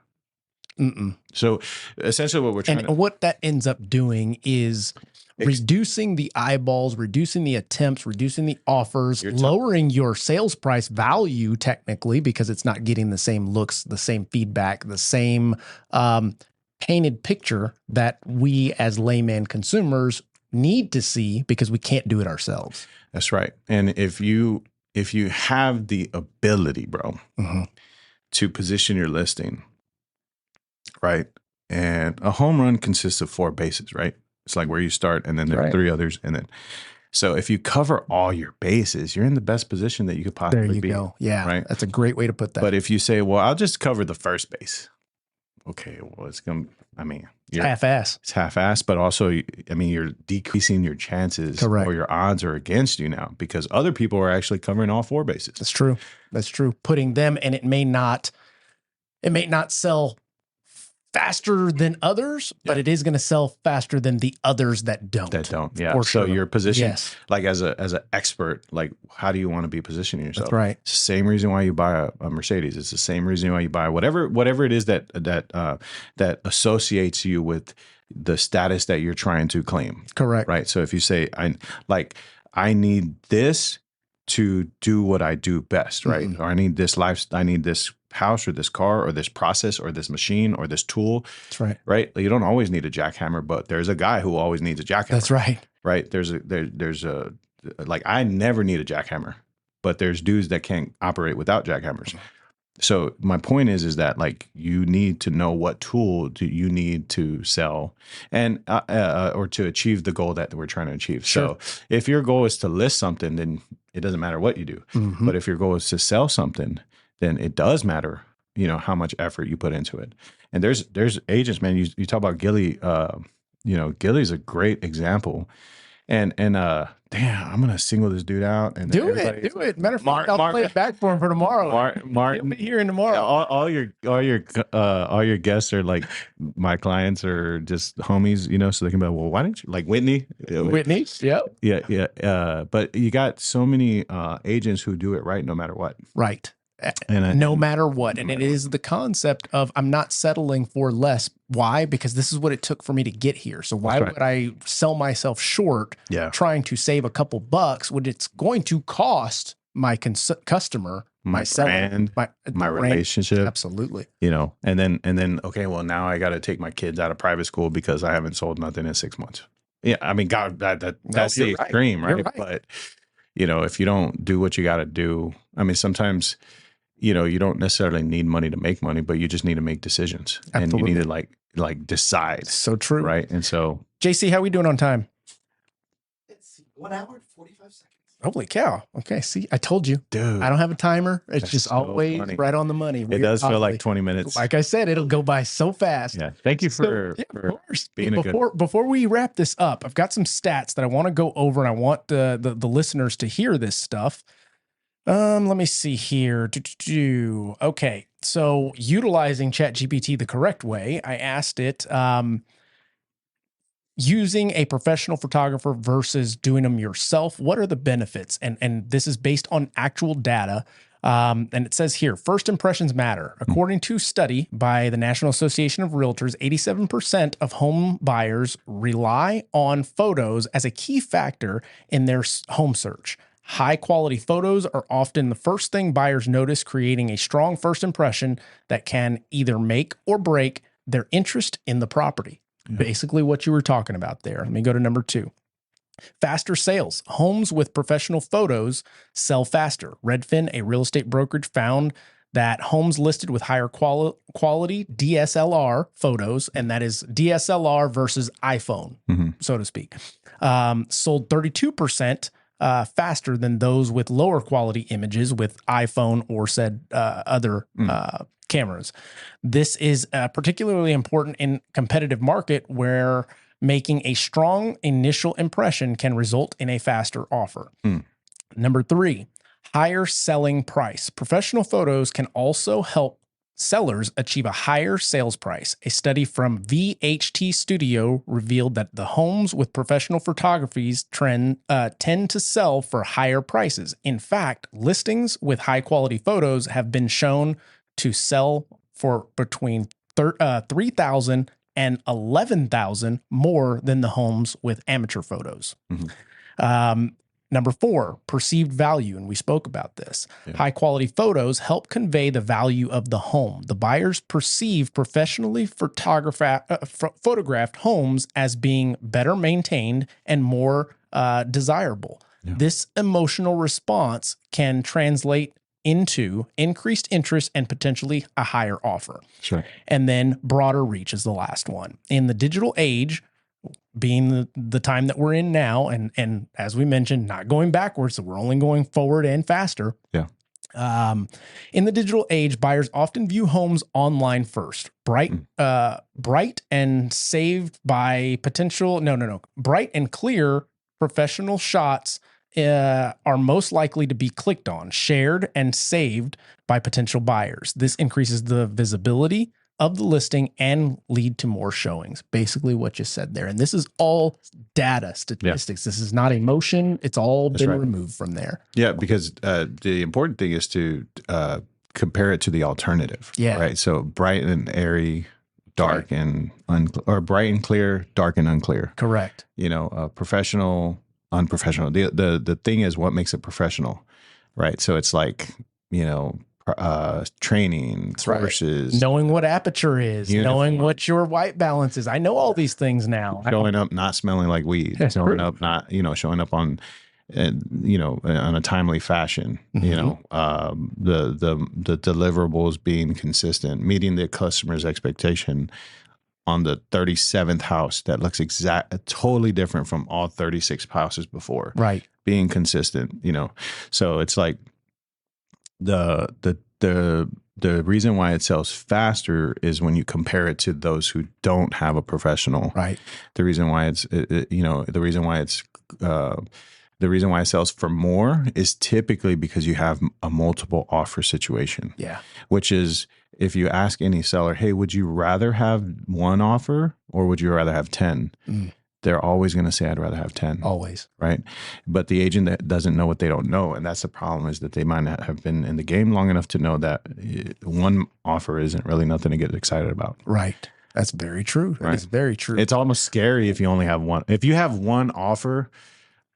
So essentially what we're trying and what that ends up doing is reducing the eyeballs, reducing the attempts, reducing the offers, lowering your sales price value technically, because it's not getting the same looks, the same feedback, the same painted picture that we as layman consumers need to see because we can't do it ourselves. That's right. And if you have the ability, bro, to position your listing, right? And a home run consists of 4 bases, right? It's like where you start, and then there are 3 others. And then, so if you cover all your bases, you're in the best position that you could possibly be. There you go. Yeah. Right. That's a great way to put that. But if you say, well, I'll just cover the first base. Okay. Well, it's going to, I mean, half-ass. It's half-ass, but also, I mean, you're decreasing your chances. Correct. Or your odds are against you now because other people are actually covering all 4 bases. That's true. That's true. Putting them, and it may not sell faster than others, but it is going to sell faster than the others that don't. Yeah. For so sure. your position, like as an expert, like how do you want to be positioning yourself? That's right. It's the same reason why you buy a Mercedes. It's the same reason why you buy whatever it is that associates you with the status that you're trying to claim. Correct. Right. So if you say I need this to do what I do best, right? Or I need this I need this house or this car or this process or this machine or this tool. That's right. Right. You don't always need a jackhammer, but there's a guy who always needs a jackhammer. That's right. Right. There's like, I never need a jackhammer, but there's dudes that can't operate without jackhammers. So my point is that like you need to know what tool do you need to sell and or to achieve the goal that we're trying to achieve. Sure. So if your goal is to list something, then it doesn't matter what you do. But if your goal is to sell something, then it does matter, how much effort you put into it. And there's agents, man. You talk about Gilly. Gilly's a great example. And damn, I'm gonna single this dude out and do it. Matter of fact, I'll play it back for him for tomorrow. Martin, he'll be hearing tomorrow. All your guests are like my clients are just homies, so they can be like, well, why didn't you like Whitney? Whitney, yeah. But you got so many agents who do it right no matter what. Right. No matter what. And it is the concept of I'm not settling for less. Why? Because this is what it took for me to get here. So why would I sell myself short trying to save a couple bucks when it's going to cost my customer, my seller, my relationship? Absolutely. And then, okay, well, now I got to take my kids out of private school because I haven't sold nothing in 6 months. Yeah. I mean, God, that's the extreme, right? But, if you don't do what you got to do, I mean, sometimes you don't necessarily need money to make money, but you just need to make decisions. Absolutely. And you need to like decide. So true. Right. And so JC, how we doing on time? It's 1 hour and 45 seconds. Holy cow. Okay. See, I told you, dude, I don't have a timer. It's just so always funny. right on the money. It does feel like 20 minutes. Like I said, it'll go by so fast. Yeah. Thank you for being before we wrap this up, I've got some stats that I want to go over and I want the listeners to hear this stuff. Let me see here. Okay. So utilizing ChatGPT the correct way, I asked it, using a professional photographer versus doing them yourself, what are the benefits? And this is based on actual data. And it says here, first impressions matter. According to a study by the National Association of Realtors, 87% of home buyers rely on photos as a key factor in their home search. High quality photos are often the first thing buyers notice, creating a strong first impression that can either make or break their interest in the property. Basically what you were talking about there. Let me go to number 2. Faster sales. Homes with professional photos sell faster. Redfin, a real estate brokerage, found that homes listed with higher quality DSLR photos, and that is DSLR versus iPhone, so to speak, sold 32% faster than those with lower quality images with iPhone or said other cameras. This is particularly important in competitive market where making a strong initial impression can result in a faster offer. Number 3, higher selling price. Professional photos can also help sellers achieve a higher sales price. A study from VHT Studio revealed that the homes with professional photographies tend to sell for higher prices. In fact, listings with high quality photos have been shown to sell for between $3,000 and $11,000 more than the homes with amateur photos. Number 4, perceived value, and we spoke about this. High quality photos help convey the value of the home. The buyers perceive professionally photographed homes as being better maintained and more desirable. This emotional response can translate into increased interest and potentially a higher offer. Sure. And then broader reach is the last one. In the digital age, being the time that we're in now, and as we mentioned, not going backwards, so we're only going forward and faster. Yeah. In the digital age, buyers often view homes online first. Bright and saved by potential. Bright and clear professional shots are most likely to be clicked on, shared, and saved by potential buyers. This increases the visibility of the listing and lead to more showings. Basically what you said there. And this is all data statistics. This is not emotion. It's all been removed from there. Yeah, because the important thing is to compare it to the alternative. Yeah. Right. So bright and airy, dark and or bright and clear, dark and unclear. Correct. Professional, unprofessional. The thing is what makes it professional, right? So it's like, training, courses, knowing what aperture is, knowing what your white balance is. I know all these things now. Showing up not smelling like weed, showing up not, showing up on, on a timely fashion. The deliverables being consistent, meeting the customer's expectation on the 37th house that looks totally different from all 36 houses before. Right. Being consistent, So it's like the reason why it sells faster is when you compare it to those who don't have a professional. Right. The reason why the reason why it sells for more is typically because you have a multiple offer situation. Yeah. Which is, if you ask any seller, hey, would you rather have one offer or would you rather have 10? They're always going to say, I'd rather have 10. Always. Right. But the agent that doesn't know what they don't know. And that's the problem, is that they might not have been in the game long enough to know that one offer isn't really nothing to get excited about. Right. That's very true. That is very true. It's almost scary if you only have one. If you have one offer,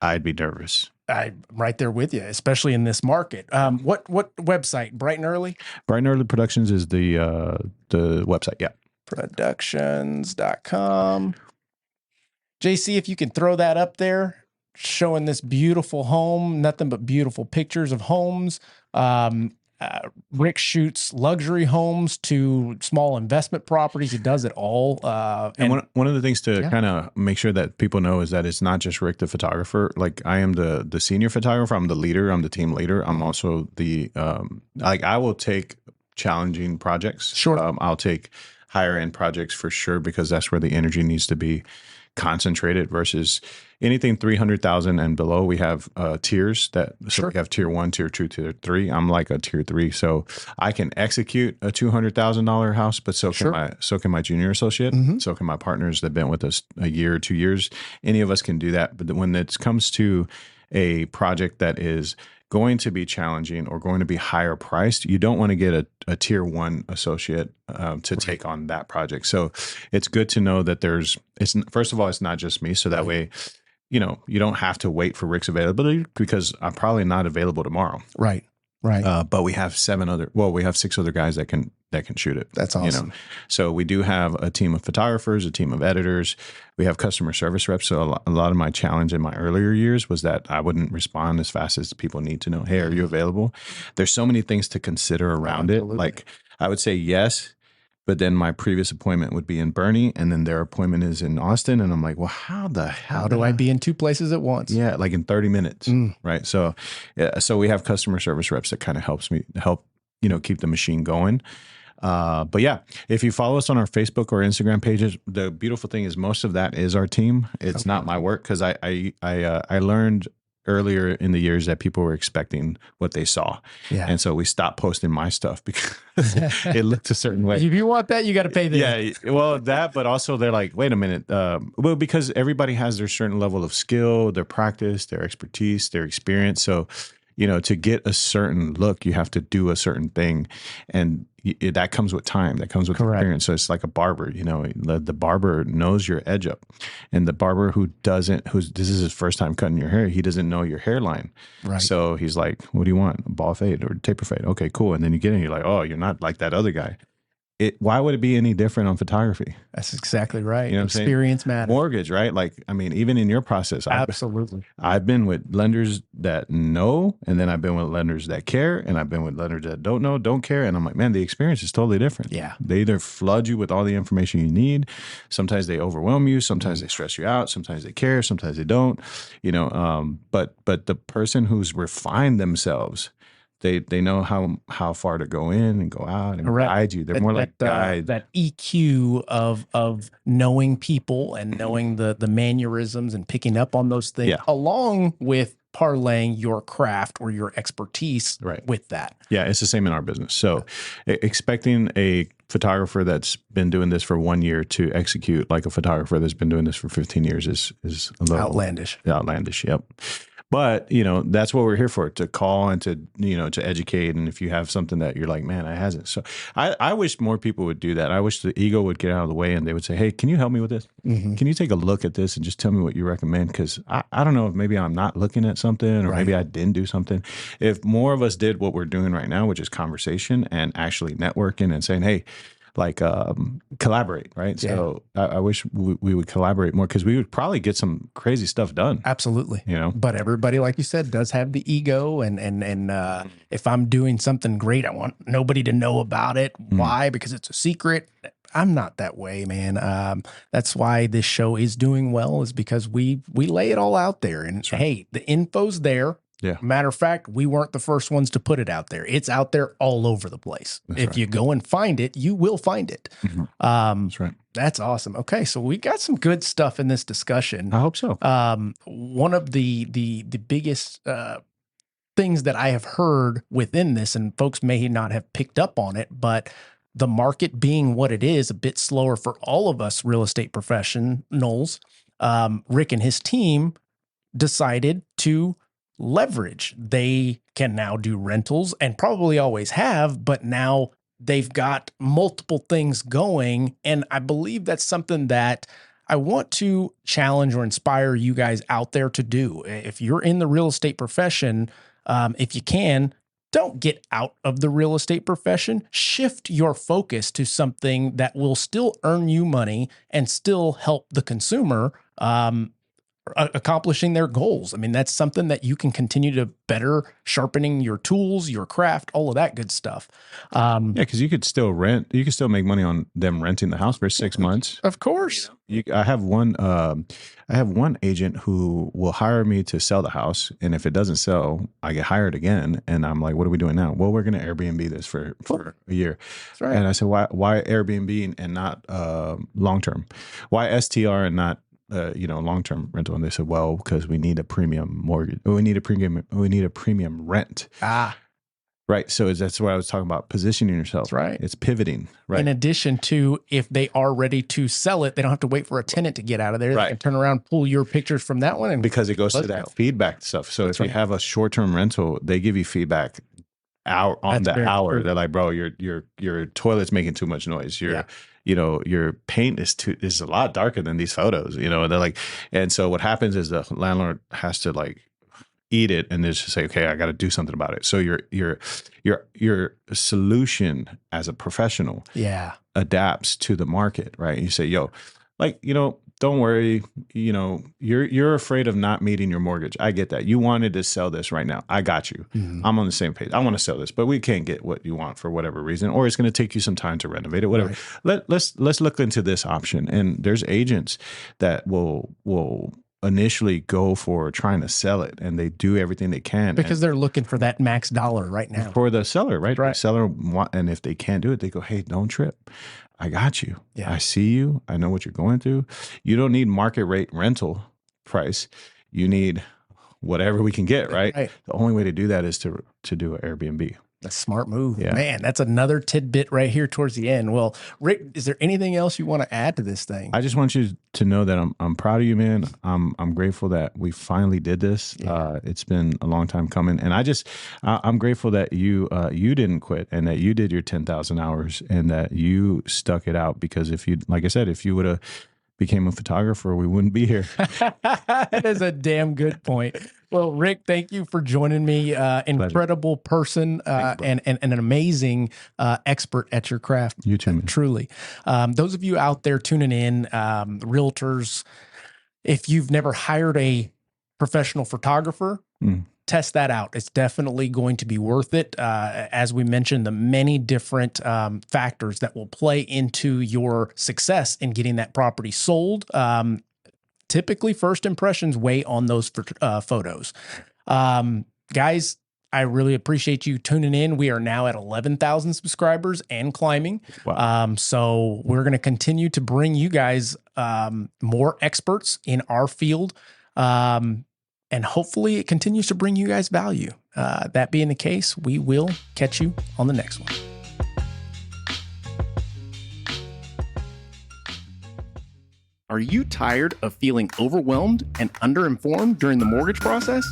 I'd be nervous. I'm right there with you, especially in this market. What website? Brighton Early? Brighton Early Productions is the website. Yeah. Productions.com. JC, if you can throw that up there, showing this beautiful home, nothing but beautiful pictures of homes. Rick shoots luxury homes to small investment properties. He does it all. And one of the things to kind of make sure that people know is that it's not just Rick, the photographer. Like, I am the senior photographer. I'm the leader. I'm the team leader. I'm also the, I will take challenging projects. Sure. I'll take higher end projects for sure, because that's where the energy needs to be. concentrated versus anything 300,000 and below. We have tiers that, so Sure. we have tier 1, tier 2, tier 3. I'm like a tier 3. So I can execute a $200,000 house, but so can my junior associate. So can my partners that have been with us a year or 2 years. Any of us can do that. But when it comes to a project that is going to be challenging or going to be higher priced, you don't want to get a tier 1 associate to take on that project. So it's good to know that first of all, it's not just me. So that way, you don't have to wait for Rick's availability, because I'm probably not available tomorrow. Right. But we have 6 other guys that can shoot it. That's awesome. So we do have a team of photographers, a team of editors. We have customer service reps. So a lot of my challenge in my earlier years was that I wouldn't respond as fast as people need to know, hey, are you available? There's so many things to consider around it. Like, I would say yes, but then my previous appointment would be in Bernie, and then their appointment is in Austin. And I'm like, well, how the hell How do I be in 2 places at once? Yeah, like in 30 minutes, right? So we have customer service reps that kind of help keep the machine going. But yeah, if you follow us on our Facebook or Instagram pages, the beautiful thing is most of that is our team. It's not my work, because I learned earlier in the years that people were expecting what they saw. Yeah. And so we stopped posting my stuff because it looked a certain way. If you want that, you got to pay them. Yeah. Well, that, but also they're like, wait a minute. Well, because everybody has their certain level of skill, their practice, their expertise, their experience. So, to get a certain look, you have to do a certain thing. And that comes with time. That comes with experience. So it's like a barber, the barber knows your edge up, and the barber this is his first time cutting your hair, he doesn't know your hairline. Right. So he's like, what do you want? A ball fade or taper fade? Okay, cool. And then you get in, you're like, oh, you're not like that other guy. Why would it be any different on photography? That's exactly right. You know what Experience matters. Mortgage, right? Like, I mean, even in your process, absolutely. I've been with lenders that know, and then I've been with lenders that care, and I've been with lenders that don't know, don't care. And I'm like, man, the experience is totally different. Yeah. They either flood you with all the information you need. Sometimes they overwhelm you. Sometimes they stress you out. Sometimes they care. Sometimes they don't, but the person who's refined themselves, they know how far to go in and go out and guide you. They're more like guides. That EQ of knowing people and knowing the mannerisms and picking up on those things, along with parlaying your craft or your expertise with that. Yeah, it's the same in our business. So expecting a photographer that's been doing this for 1 year to execute like a photographer that's been doing this for 15 years is a little outlandish. Outlandish, yep. But, that's what we're here for, to call and to educate. And if you have something that you're like, man, I hasn't. So I wish more people would do that. I wish the ego would get out of the way and they would say, hey, can you help me with this? Can you take a look at this and just tell me what you recommend? Because I don't know if maybe I'm not looking at something, or maybe I didn't do something. If more of us did what we're doing right now, which is conversation and actually networking and saying, hey, like collaborate, right? Yeah. So I wish we would collaborate more, because we would probably get some crazy stuff done. Absolutely. But everybody, like you said, does have the ego, and if I'm doing something great, I want nobody to know about it. Why? Because it's a secret. I'm not that way, man. That's why this show is doing well, is because we lay it all out there, and hey, the info's there. Yeah. Matter of fact, we weren't the first ones to put it out there. It's out there all over the place. If you go and find it, you will find it. That's right. That's awesome. Okay, so we got some good stuff in this discussion. I hope so. One of the biggest things that I have heard within this, and folks may not have picked up on it, but the market being what it is, a bit slower for all of us real estate professionals, Rick and his team decided to leverage. They can now do rentals, and probably always have, but now they've got multiple things going. And I believe that's something that I want to challenge or inspire you guys out there to do. If you're in the real estate profession, if you can, don't get out of the real estate profession. Shift your focus to something that will still earn you money and still help the consumer accomplishing their goals. I mean, that's something that you can continue to better, sharpening your tools, your craft, all of that good stuff. Yeah, because you could still rent. You could still make money on them renting the house for 6 months. Of course. I have one agent who will hire me to sell the house, and if it doesn't sell, I get hired again. And I'm like, what are we doing now? Well, we're going to Airbnb this for a year. That's right. And I said, why Airbnb and not long term? Why STR and not long-term rental? And they said, well, because we need a premium mortgage. We need a premium rent. Right. So that's what I was talking about, positioning yourself. That's right. It's pivoting. Right. In addition to, if they are ready to sell it, they don't have to wait for a tenant to get out of there. Right. They can turn around, pull your pictures from that one. And because it goes to that feedback stuff. So if you have a short-term rental, they give you feedback on that hour. They're like, bro, your toilet's making too much noise. Your paint is a lot darker than these photos, and they're like, and so what happens is the landlord has to like eat it and just say, okay, I got to do something about it. So your solution as a professional adapts to the market, right? You say, yo, like, don't worry, you're afraid of not meeting your mortgage. I get that. You wanted to sell this right now. I got you. Mm-hmm. I'm on the same page. I want to sell this, but we can't get what you want for whatever reason, or it's going to take you some time to renovate it, whatever. Right. Let's look into this option. And there's agents that will initially go for trying to sell it, and they do everything they can because they're looking for that max dollar right now for the seller, right? The seller and if they can't do it, they go, hey, don't trip. I got you. Yeah. I see you. I know what you're going through. You don't need market rate rental price. You need whatever we can get, right? The only way to do that is to do an Airbnb. A smart move. Yeah. Man, that's another tidbit right here towards the end. Well, Rick, is there anything else you want to add to this thing? I just want you to know that I'm proud of you, man. I'm grateful that we finally did this. Yeah. It's been a long time coming, and I'm grateful that you didn't quit and that you did your 10,000 hours and that you stuck it out, because if you would have became a photographer, we wouldn't be here. That is a damn good point. Well, Rick, thank you for joining me. Incredible person and an amazing expert at your craft. You too, man. Truly. Those of you out there tuning in, realtors, if you've never hired a professional photographer, test that out. It's definitely going to be worth it. As we mentioned, the many different factors that will play into your success in getting that property sold. Typically, first impressions weigh on those photos. Guys, I really appreciate you tuning in. We are now at 11,000 subscribers and climbing. Wow. So we're going to continue to bring you guys more experts in our field. And hopefully it continues to bring you guys value. That being the case, we will catch you on the next one. Are you tired of feeling overwhelmed and underinformed during the mortgage process?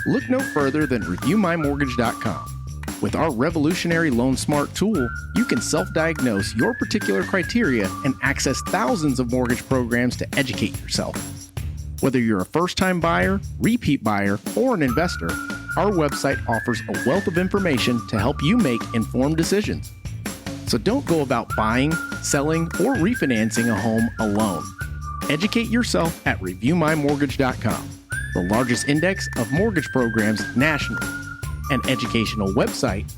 Look no further than reviewmymortgage.com. With our revolutionary Loan Smart tool, you can self-diagnose your particular criteria and access thousands of mortgage programs to educate yourself. Whether you're a first-time buyer, repeat buyer, or an investor, our website offers a wealth of information to help you make informed decisions. So don't go about buying, selling, or refinancing a home alone. Educate yourself at reviewmymortgage.com, the largest index of mortgage programs nationally, an educational website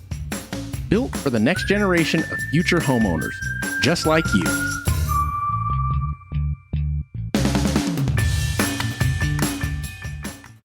built for the next generation of future homeowners, just like you.